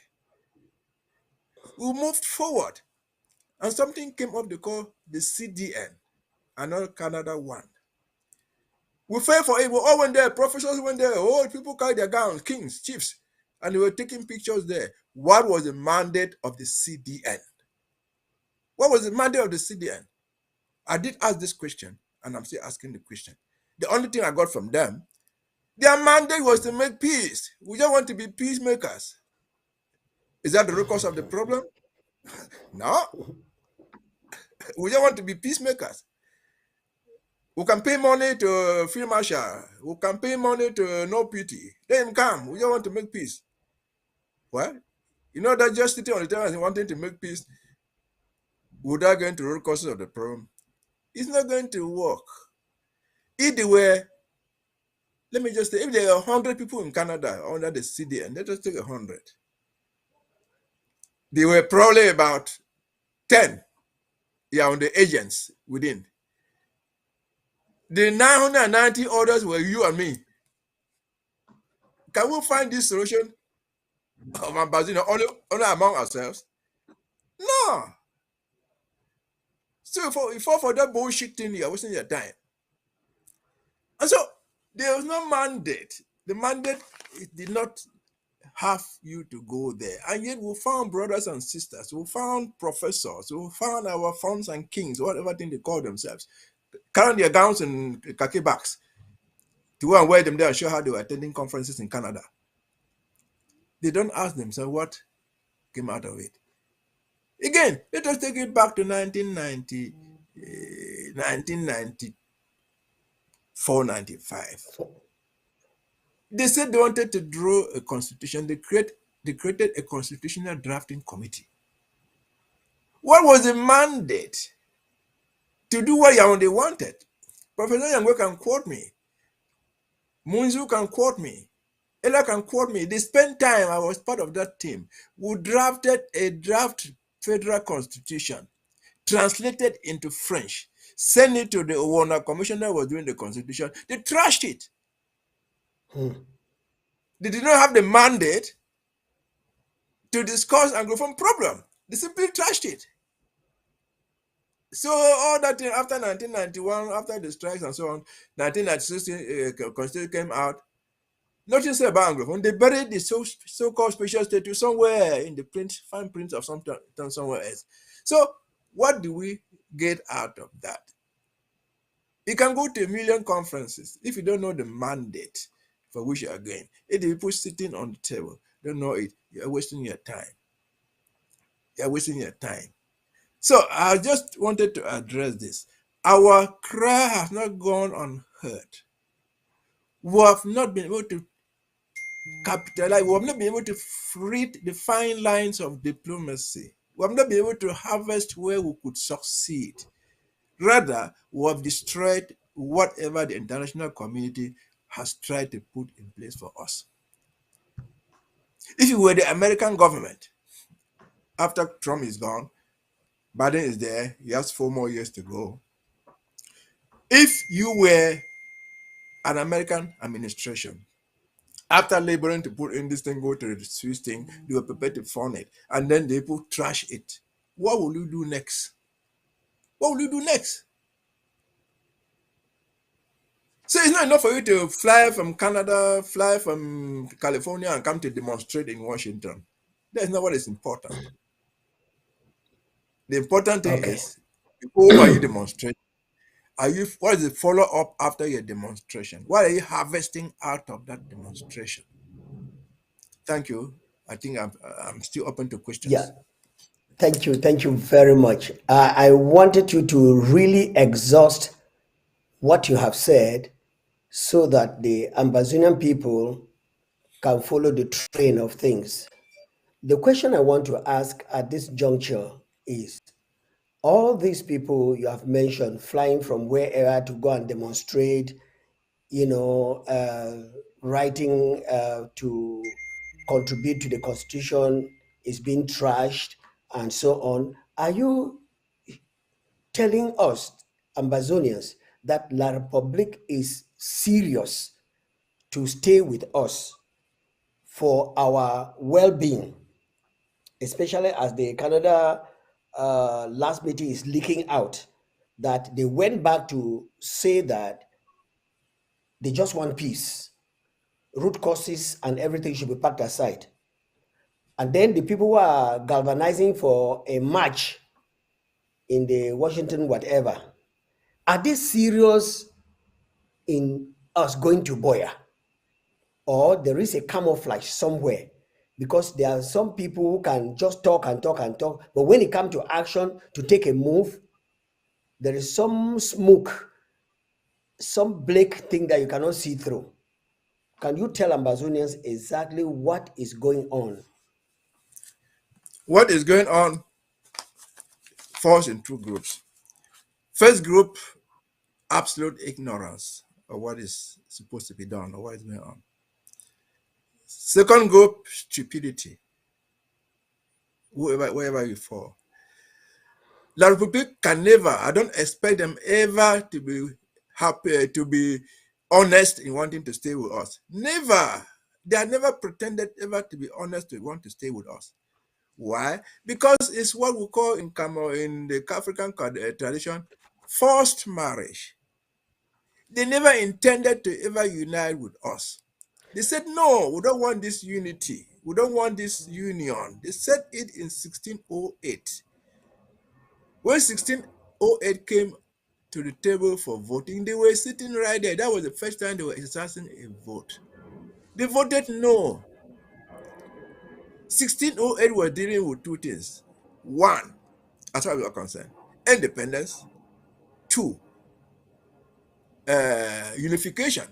We moved forward. And something came up they call the CDN, another Canada one. We fell for it. We all went there. Professors went there. Oh, people carried their gowns, kings, chiefs. And they were taking pictures there. What was the mandate of the CDN? What was the mandate of the CDN? I did ask this question, and I'm still asking the question. The only thing I got from them, their mandate was to make peace. We just want to be peacemakers. Is that the root cause of the problem? No. We just want to be peacemakers. We can pay money to Field Marshal. We can pay money to No Pity. Let him come. We just want to make peace. Well, you know that just sitting on the table and wanting to make peace without going to the root causes of the problem, it's not going to work. If they were, let me just say, if there are 100 people in Canada under the CDN, let us take 100. There were probably about 10 on the agents within. The 990 others were you and me. Can we find this solution of Ambazino only among ourselves? No. So if for that bullshit thing, you're wasting your time. And so there was no mandate. The mandate did not have you to go there. And yet we found brothers and sisters, we found professors, we found our fawns and kings, whatever thing they call themselves, carrying their gowns and khaki bags, to go and wear them there and show how they were attending conferences in Canada. They don't ask themselves what came out of it. Again, let us take it back to 1994, 95. They said they wanted to draw a constitution. They created a constitutional drafting committee. What was the mandate? To do what they wanted. Professor Yangwe can quote me. Munzu can quote me. Ella can quote me. They spent time, I was part of that team, who drafted a draft federal constitution, translated into French, sent it to the Owona commissioner who was doing the constitution. They trashed it. They did not have the mandate to discuss Anglophone problem. They simply trashed it. So all that thing after 1991, after the strikes and so on, 1996 constitution came out. Nothing said about Anglophone. They buried the so-called special status somewhere in the fine print of something somewhere else. So what do we get out of that? You can go to a million conferences. If you don't know the mandate for which you are going, if the people sitting on the table don't know it, you are wasting your time. You are wasting your time. So I just wanted to address this. Our cry has not gone unheard. We have not been able to capitalize. We have not been able to read the fine lines of diplomacy. We have not been able to harvest where we could succeed. Rather, we have destroyed whatever the international community has tried to put in place for us. If you were the American government, after Trump is gone, Biden is there, he has 4 more years to go. If you were an American administration, after laboring to put in this thing, go to the Swiss thing, they were prepared to fund it, and then they people trash it. What will you do next? What will you do next? So it's not enough for you to fly from Canada, fly from California, and come to demonstrate in Washington. That's not what is important. The important thing is, who are you demonstrating? What is the follow-up after your demonstration? What are you harvesting out of that demonstration? Thank you. I think I'm still open to questions. Yeah. Thank you. Thank you very much. I wanted you to really exhaust what you have said so that the Ambazonian people can follow the train of things. The question I want to ask at this juncture is, all these people you have mentioned flying from wherever to go and demonstrate, writing to contribute to the constitution is being trashed and so on. Are you telling us, Ambazonians, that La Republique is serious to stay with us for our well-being, especially as the Canada last meeting is leaking out that they went back to say that they just want peace, root causes and everything should be packed aside. And then the people who are galvanizing for a march in the Washington whatever, are they serious in us going to Boya? Or there is a camouflage somewhere? Because there are some people who can just talk and talk and talk, but when it comes to action, to take a move, there is some smoke, some black thing that you cannot see through. Can you tell Ambazonians exactly what is going on? What is going on falls in 2 groups. First group, absolute ignorance of what is supposed to be done or what is going on. Second group, stupidity. Wherever you fall. La Republique can never, I don't expect them ever to be happy, to be honest in wanting to stay with us. Never. They have never pretended ever to be honest to want to stay with us. Why? Because it's what we call in the African tradition, forced marriage. They never intended to ever unite with us. They said, no, we don't want this unity. We don't want this union. They said it in 1608. When 1608 came, to the table for voting. They were sitting right there. That was the first time they were exercising a vote. They voted no. 1608 was dealing with two things. One, as far as we are concerned, independence. Two, unification.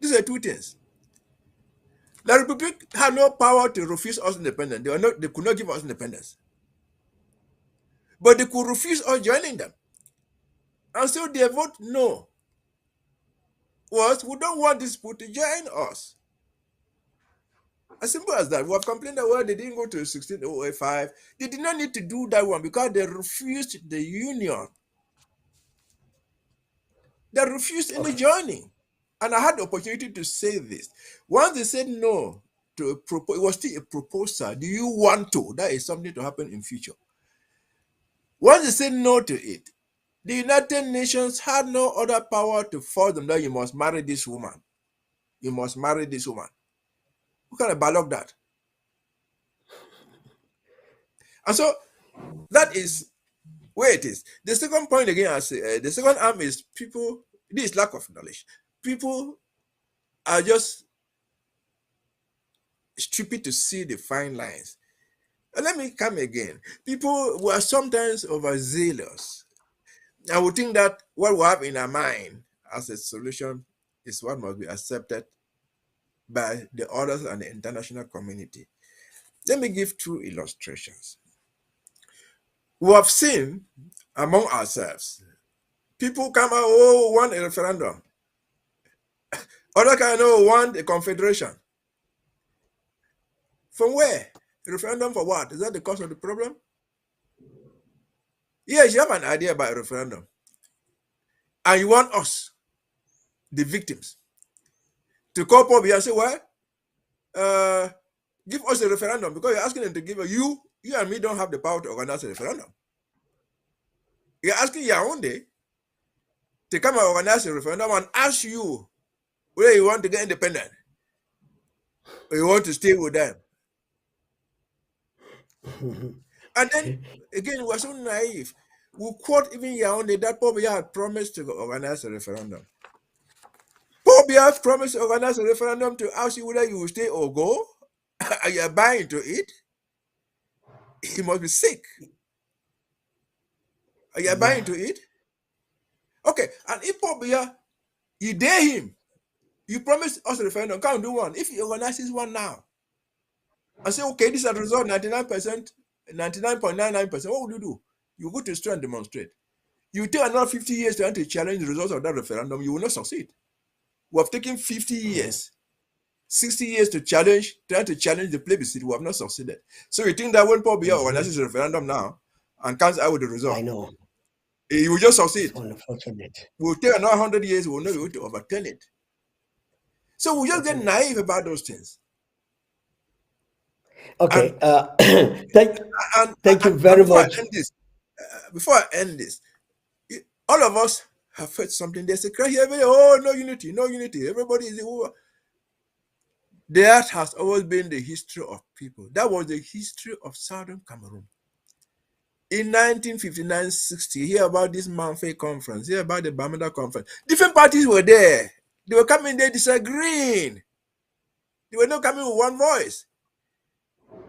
These are two things. The Republic had no power to refuse us independence. They could not give us independence. But they could refuse us joining them. And so their vote no was, we don't want these people to join us. As simple as that. We have complained that, well, they didn't go to 1605. They did not need to do that one because they refused the union. They refused any joining. And I had the opportunity to say this. Once they said no to a proposal, it was still a proposal. Do you want to? That is something to happen in future. Once they said no to it, the United Nations had no other power to force them that you must marry this woman. You must marry this woman. Who can balog that? And so that is where it is. The second point again, I say, the second arm is people, this lack of knowledge. People are just stupid to see the fine lines. And let me come again. People were sometimes overzealous. I would think that what we have in our mind as a solution is what must be accepted by the others and the international community. Let me give two illustrations. We have seen among ourselves, people come out, oh, want a referendum. Other kind of want a confederation. From where? A referendum for what? Is that the cause of the problem? Yes, you have an idea about a referendum. And you want us, the victims, to call up here and say, well, give us a referendum because you're asking them to give you and me don't have the power to organize a referendum. You're asking Yaoundé to come and organize a referendum and ask you whether you want to get independent or you want to stay with them. And then again, we're so naive. We quote even Yaoundé that Paul Biya had promised to organize a referendum. Paul Biya promised to organize a referendum to ask you whether you will stay or go. Are you buying into it? He must be sick. Are you buying into it? Okay, and if Paul Biya, you dare him, you promised us a referendum, can't do one. If he organizes one now, and say, okay, this is a result 99%, 99.99%, what would you do? You go to the street and demonstrate. You take another 50 years to challenge the results of that referendum, you will not succeed. We have taken 50 years, 60 years to trying to challenge the plebiscite. We have not succeeded. So you think that when Paul Biya organizes a referendum now and comes out with the result, I know. he will just succeed. It's unfortunate. We'll take another 100 years, we'll not be able to overturn it. So we just get naive about those things. Okay. Thank you very much. Before I end this, all of us have heard something. There's a cry here, oh, no unity, no unity. Everybody is over. That has always been the history of people. That was the history of Southern Cameroon. In 1959-60, hear about this Manfei conference, hear about the Bamenda conference. Different parties were there. They were coming there disagreeing. They were not coming with one voice.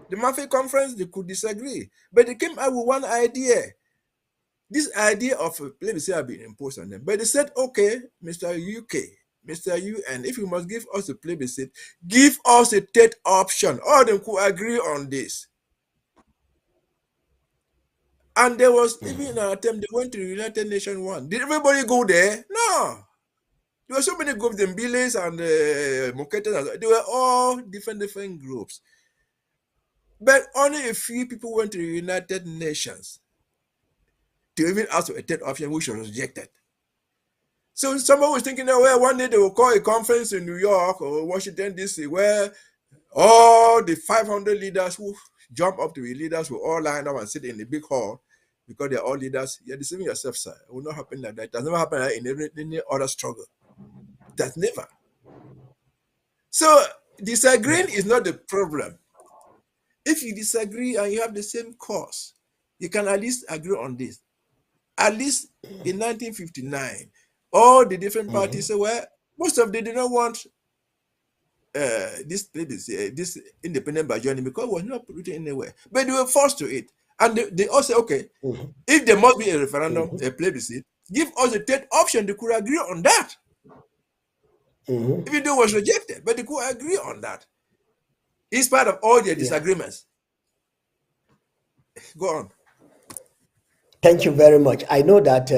The Manfei conference, they could disagree, but they came out with one idea. This idea of a plebiscite had been imposed on them. But they said, okay, Mr. UK, Mr. UN, if you must give us a plebiscite, give us a third option. All of them could agree on this. And there was even an attempt, they went to the United Nations one. Did everybody go there? No. There were so many groups, the Mbiles and the Moketas, they were all different groups. But only a few people went to the United Nations to even ask for a third option, which was rejected. So someone was thinking that, well, one day they will call a conference in New York or Washington, D.C., where all the 500 leaders who jump up to be leaders will all line up and sit in the big hall because they're all leaders. You're deceiving yourself, sir. It will not happen like that. It has never happened like in any other struggle. That's never. So disagreeing is not the problem. If you disagree and you have the same cause, you can at least agree on this. At least in 1959, all the different parties Mhm. said, well, most of them did not want this independent Bajani because it was not written anywhere. But they were forced to it. And they all say, okay, Mhm. if there must be a referendum, a Mhm. plebiscite, give us a third option. They could agree on that. Mhm. Even though it was rejected, but they could agree on that. In spite of all their Yeah. disagreements. Go on. Thank you very much. I know that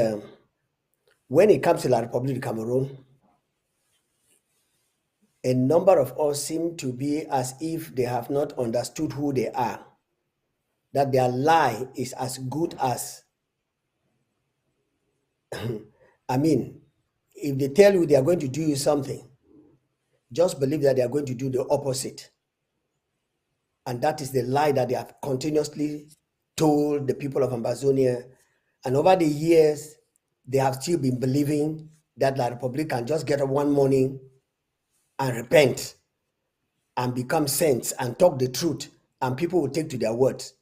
when it comes to La Republic of Cameroon, a number of us seem to be as if they have not understood who they are, that their lie is as good as, I mean, if they tell you they are going to do you something, just believe that they are going to do the opposite. And that is the lie that they have continuously told the people of Ambazonia. And over the years, they have still been believing that La Republic can just get up one morning and repent and become saints and talk the truth, and people will take to their words.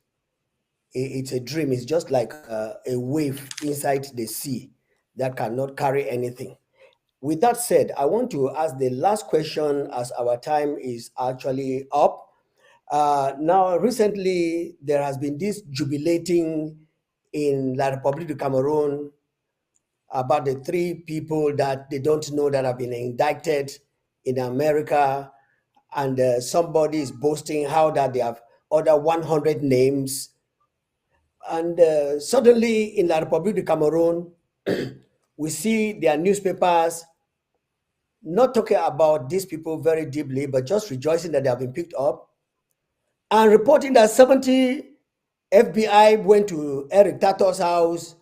It's a dream. It's just like a wave inside the sea that cannot carry anything. With that said, I want to ask the last question as our time is actually up. Now, recently, there has been this jubilating in La Republique du Cameroon about the three people that they don't know that have been indicted in America, and somebody is boasting how that they have other 100 names. And suddenly, in La Republique du Cameroon, we see their newspapers not talking about these people very deeply, but just rejoicing that they have been picked up and reporting that 70 FBI went to Eric Tato's house,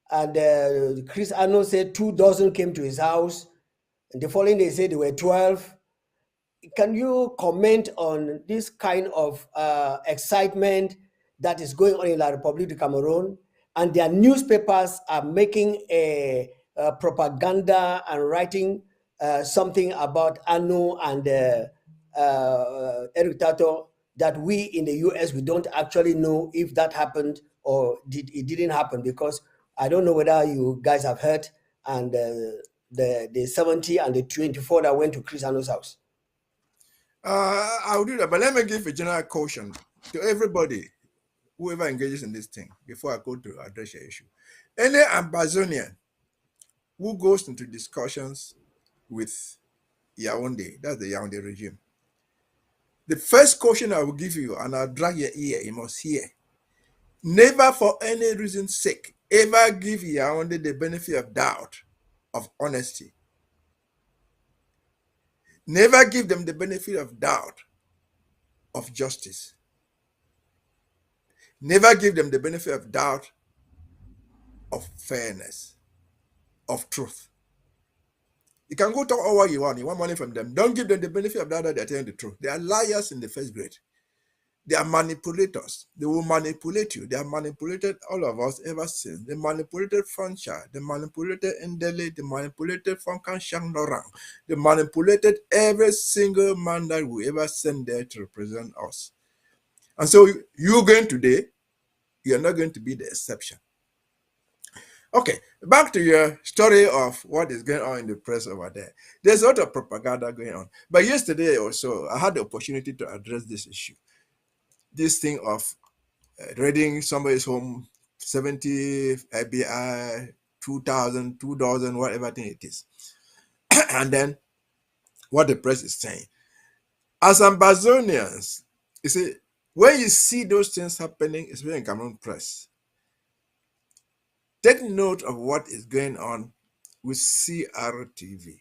and Chris Arnold said 2 dozen came to his house, and the following day said there were 12. Can you comment on this kind of excitement that is going on in La Republique du Cameroon? And their newspapers are making a propaganda and writing something about Anu and Eric Tato that we in the US, we don't actually know if that happened or it didn't happen, because I don't know whether you guys have heard, and the 70 and the 24 that went to Chris Anu's house. I'll do that, but let me give a general caution to everybody, whoever engages in this thing, before I go to address your issue. Any Ambazonian who goes into discussions with Yaoundé, that's the Yaoundé regime, the first caution I will give you, and I'll drag your ear, you must hear, never for any reason sake, ever give Yaoundé the benefit of doubt, of honesty. Never give them the benefit of doubt, of justice. Never give them the benefit of doubt, of fairness, of truth. You can go talk all what you want money from them. Don't give them the benefit of doubt that they're telling the truth. They are liars in the first grade. They are manipulators. They will manipulate you. They have manipulated all of us ever since. They manipulated Francha. They manipulated Ndele. They manipulated Frankan Shang Lorang. They manipulated every single man that we ever sent there to represent us. And so you going today, you're not going to be the exception. Okay, back to your story of what is going on in the press over there. There's a lot of propaganda going on. But yesterday also, I had the opportunity to address this issue. This thing of raiding somebody's home, 70 FBI, 2,000, 2,000, whatever thing it is. And then what the press is saying. As Ambazonians, you see, when you see those things happening, especially in Cameroon press, take note of what is going on with CRTV.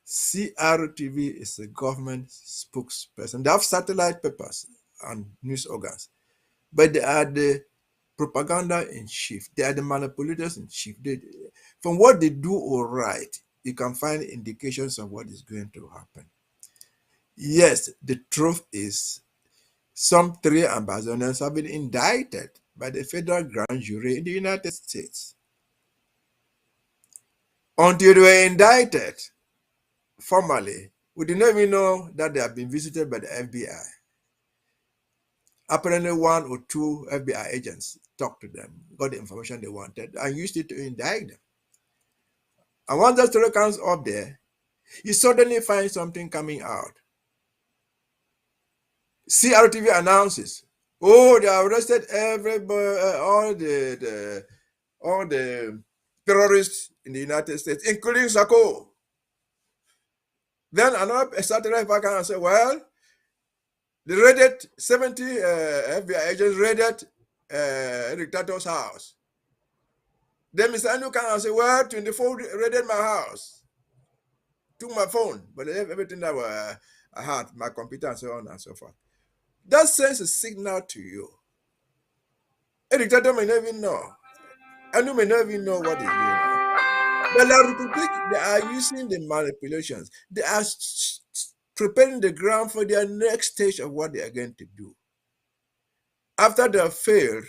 CRTV is a government spokesperson. They have satellite papers and news organs, but they are the propaganda in chief. They are the manipulators in chief. From what they do or write, you can find indications of what is going to happen. Yes, the truth is some three Ambazonians have been indicted by the federal grand jury in the United States. Until they were indicted formally, we did not even know that they have been visited by the FBI. Apparently, one or two FBI agents talked to them, got the information they wanted, and used it to indict them. And once the story comes up there, you suddenly find something coming out. CRTV announces, "Oh, they arrested everybody, all the terrorists in the United States, including Sako." Then another satellite back and say, "Well, they raided 70 FBI agents raided Dictator's house." Then Mr. Andrew can say, "Well, 24 raided my house, took my phone, but they have everything that I had, my computer and so on and so forth." That sends a signal to you. A dictator may not even know. Andrew may not even know what is going on. But they are using the manipulations. They are preparing the ground for their next stage of what they are going to do. After they have failed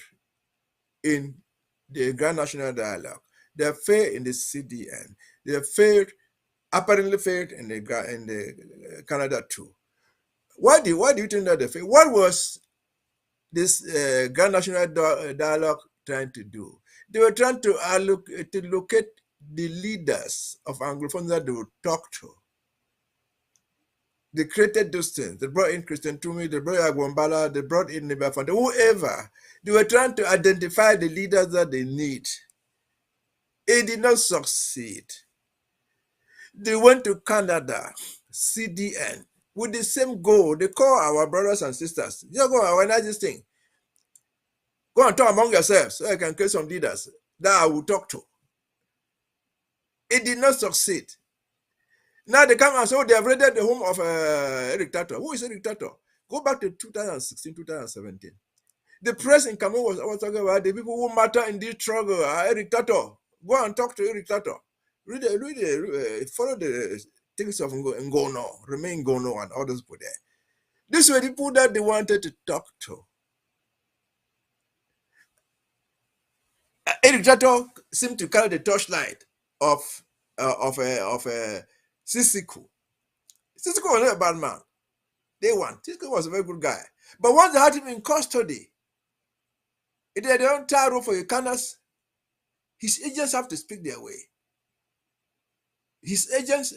in the Grand National Dialogue, they have failed in the CDN, they have apparently failed in the Canada too. Why do you think that they failed? What was this Grand National Dialogue trying to do? They were trying to locate the leaders of Anglophones that they would talk to. They created those things. They brought in Christian Toomey, they brought in Agwambala, they brought in Nebafonte, whoever. They were trying to identify the leaders that they need. It did not succeed. They went to Canada, CDN, with the same goal. They call our brothers and sisters. You go and organize this thing. Go and talk among yourselves so I can create some leaders that I will talk to. It did not succeed. Now they come and say, "Oh, they have raided the home of Eric Tato." Who is Eric Tato? Go back to 2016, 2017. The press in Cameroon was talking about the people who matter in this struggle. Eric Tato. Go and talk to Eric Tato. Follow the things of Ngono, Remain Ngono, and others put there. These were the people that they wanted to talk to. Eric Tato seemed to carry the torchlight of Sisiku. Sisiku was not a bad man. Day one, Sisiku was a very good guy. But once they had him in custody, they don't tie rope for Yukanas. His agents have to speak their way. His agents,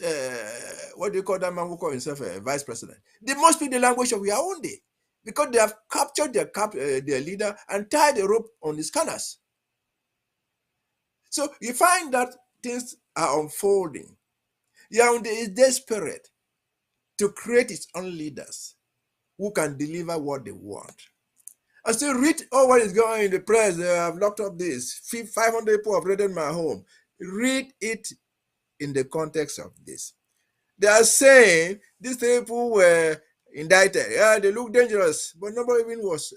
what do you call that man who call himself a vice president? They must speak the language of Yaoundé because they have captured their leader and tied the rope on his scanners. So you find that things are unfolding. Yaoundé is desperate to create its own leaders who can deliver what they want. And so read all what is going on in the press. They have locked up this. 500 people have raided my home. Read it in the context of this. They are saying these people were indicted. Yeah, they look dangerous, but nobody even was.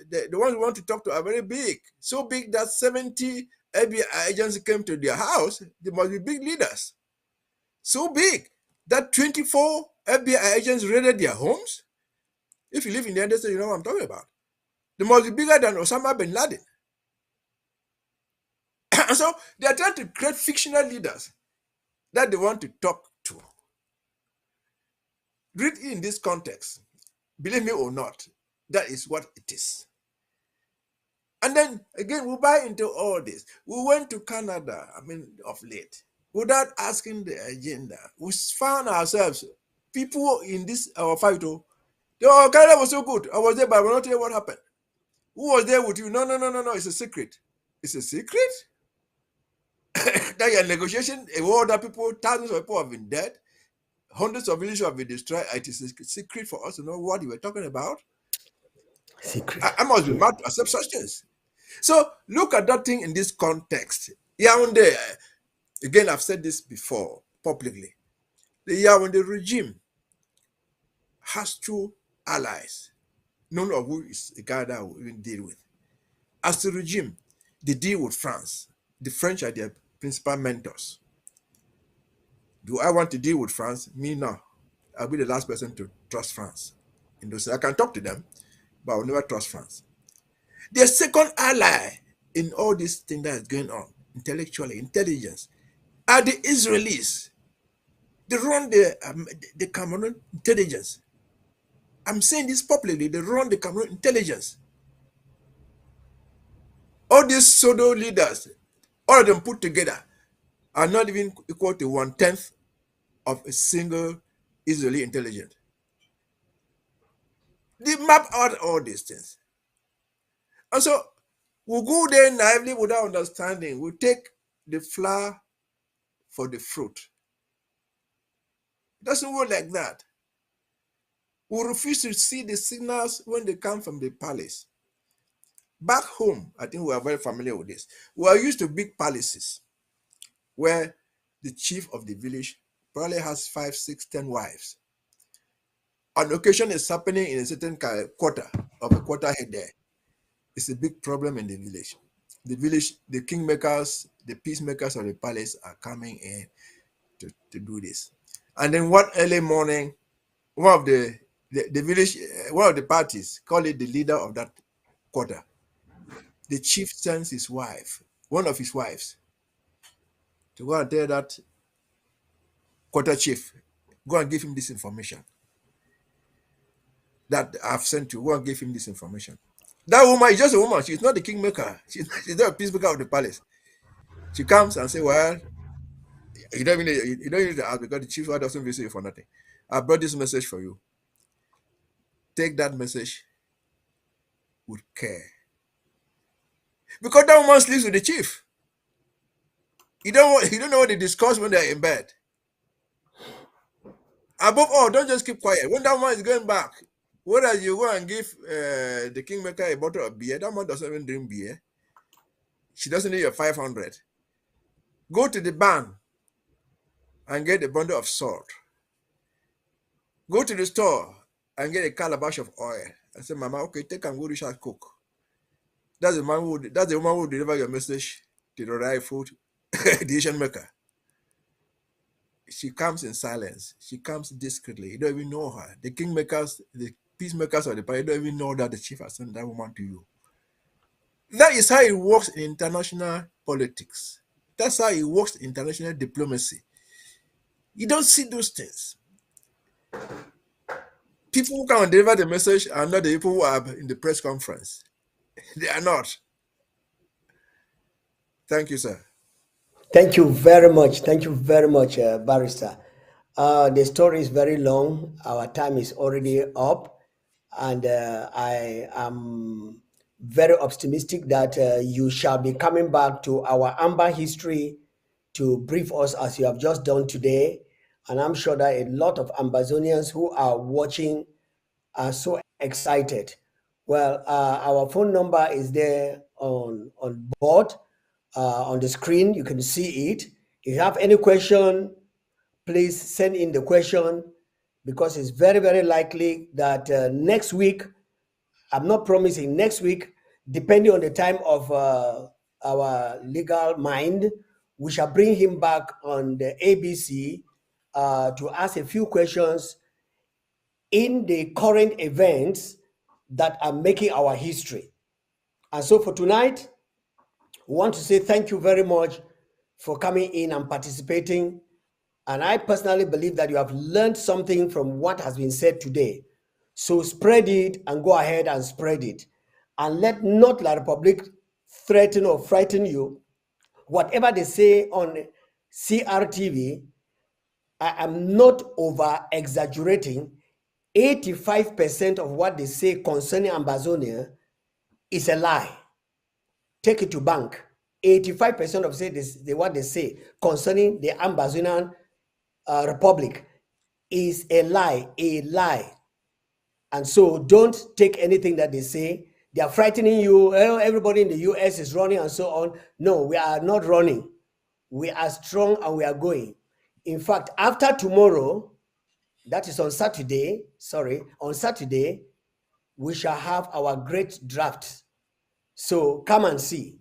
The ones we want to talk to are very big. So big that 70 FBI agents came to their house. They must be big leaders. So big that 24 FBI agents raided their homes. If you live in the United States, you know what I'm talking about. They must be bigger than Osama bin Laden. And so they are trying to create fictional leaders that they want to talk to. Read it in this context. Believe me or not, that is what it is. And then again, we buy into all this. We went to Canada, of late, without asking the agenda. We found ourselves, people in this our fight. Oh, Canada was so good. I was there, but I will not tell you what happened. Who was there with you? No. It's a secret. It's a secret? That your negotiation, a war that people, thousands of people have been dead, hundreds of villages have been destroyed. It is a secret for us to know what you were talking about. Secret. I must be mad to accept such things. So look at that thing in this context. Yaoundé, again, I've said this before publicly. The Yaoundé regime has two allies, none of who is a guy that we even deal with. As the regime, they deal with France. The French are their principal mentors. Do I want to deal with France? Me, no. I'll be the last person to trust France. I can talk to them, but I'll never trust France. Their second ally in all this thing that is going on, intellectually, intelligence, are the Israelis. They run the Cameroon intelligence. I'm saying this publicly. They run the Cameroon intelligence. All these pseudo leaders, all of them put together, are not even equal to 1/10 of a single Israeli intelligence. They map out all these things. And so we go there naively without understanding. We take the flower for the fruit. It doesn't work like that. We refuse to see the signals when they come from the palace. Back home, I think we are very familiar with this. We are used to big palaces where the chief of the village probably has 5, 6, 10 wives. On occasion, it's happening in a certain quarter of a quarter head there. It's a big problem in the village. The village, the kingmakers, the peacemakers of the palace are coming in to do this. And then one early morning, one of the village, one of the parties, call it the leader of that quarter, the chief sends his wife, one of his wives, to go and tell that quarter chief, go and give him this information that I've sent you. Go and give him this information. That woman is just a woman. She's not the kingmaker. She's not a peacemaker of the palace. She comes and say, "Well, you don't need to ask because the chief doesn't visit you for nothing. I brought this message for you. Take that message with care." Because that woman sleeps with the chief. You don't know what they discuss when they're in bed. Above all, don't just keep quiet. When that woman is going back, whether you go and give the kingmaker a bottle of beer, that woman doesn't even drink beer. She doesn't need your 500. Go to the barn and get a bundle of salt. Go to the store and get a calabash of oil and say, "Mama, okay, take and go to shop cook." That's the woman who deliver your message to the right food decision maker. She comes in silence. She comes discreetly. You don't even know her. The kingmakers, the peacemakers of the party don't even know that the chief has sent that woman to you. That is how it works in international politics. That's how it works in international diplomacy. You don't see those things. People who come and deliver the message are not the people who are in the press conference. They are not. Thank you, sir. Thank you very much. Thank you very much, Barrister. The story is very long. Our time is already up, and I am very optimistic that you shall be coming back to our AMBA history to brief us as you have just done today. And I'm sure that a lot of Ambazonians who are watching are so excited. Well, our phone number is there on board, on the screen. You can see it. If you have any question, please send in the question, because it's very, very likely that next week, I'm not promising next week, depending on the time of our legal mind, we shall bring him back on the ABC to ask a few questions in the current events that are making our history. And so for tonight, we want to say thank you very much for coming in and participating. And I personally believe that you have learned something from what has been said today. So spread it and go ahead and spread it. And let not La Republic threaten or frighten you. Whatever they say on CRTV, I am not over exaggerating. 85% of what they say concerning Ambazonia is a lie. Take it to bank. 85% of what they say concerning the Ambazonian Republic is a lie, And so don't take anything that they say. They are frightening you. Oh, everybody in the US is running and so on. No, we are not running. We are strong and we are going. In fact, after tomorrow, that is on Saturday, we shall have our great draft. So come and see.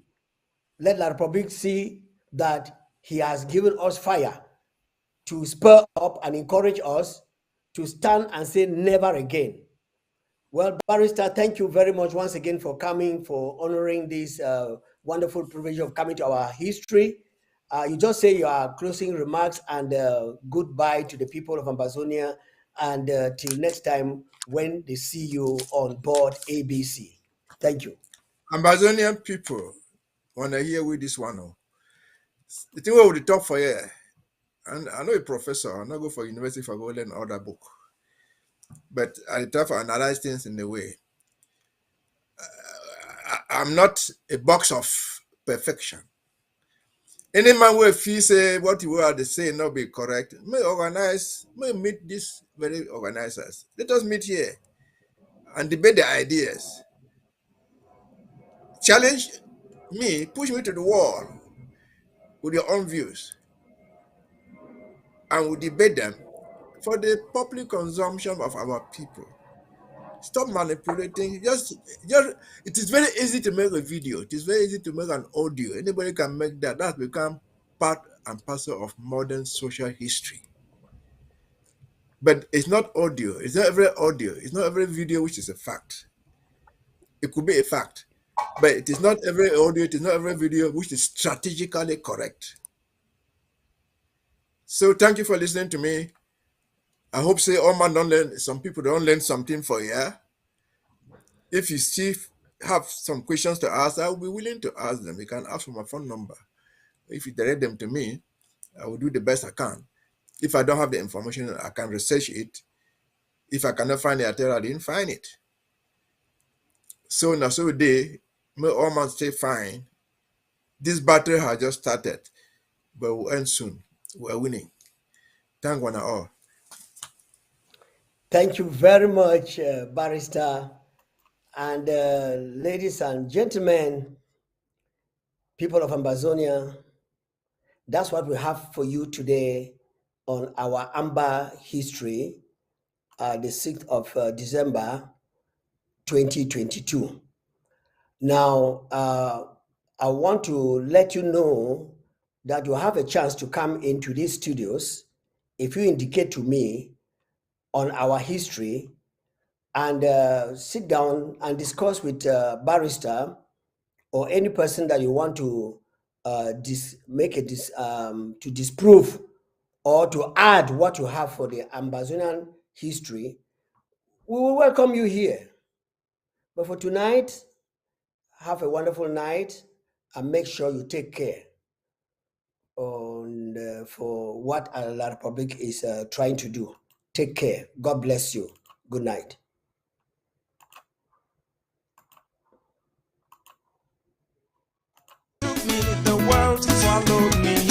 Let La Republic see that he has given us fire to spur up and encourage us to stand and say never again. Well, Barrister, thank you very much once again for coming, for honoring this wonderful privilege of coming to our history. You just say your closing remarks and goodbye to the people of Ambazonia. And till next time, when they see you on board ABC. Thank you. Ambazonian people, when I hear with this one, the thing we will talk for here, and I know a professor, I'm not go for university for go learn other book, but I try to analyze things in a way. I'm not a box of perfection. Any man will feel say what you are saying not be correct, may meet these very organizers. Let us meet here and debate the ideas. Challenge me, push me to the wall with your own views, and we debate them for the public consumption of our people. Stop manipulating. Just it is very easy to make a video. It is very easy to make an audio. Anybody can make that. That's become part and parcel of modern social history. But it's not audio. It's not every audio. It's not every video which is a fact. It could be a fact, but it is not every audio. It is not every video which is strategically correct. So thank you for listening to me. I hope say all man don't learn. Some people don't learn something for you. If you still have some questions to ask, I will be willing to ask them. You can ask for my phone number. If you direct them to me, I will do the best I can. If I don't have the information, I can research it. If I cannot find it, I tell you I didn't find it. So now, so they may all man stay fine. This battle has just started, but we'll end soon. We're winning. Thank one and all. Thank you very much, Barrister. And ladies and gentlemen, people of Ambazonia, that's what we have for you today on our AMBA history, the 6th of December, 2022. Now, I want to let you know that you have a chance to come into these studios if you indicate to me on our history and sit down and discuss with Barrister or any person that you want to to disprove or to add what you have for the Ambazonian history. We will welcome you here. But for tonight, have a wonderful night and make sure you take care for what La Republic is trying to do. Take care. God bless you. Good night. The world swallowed me.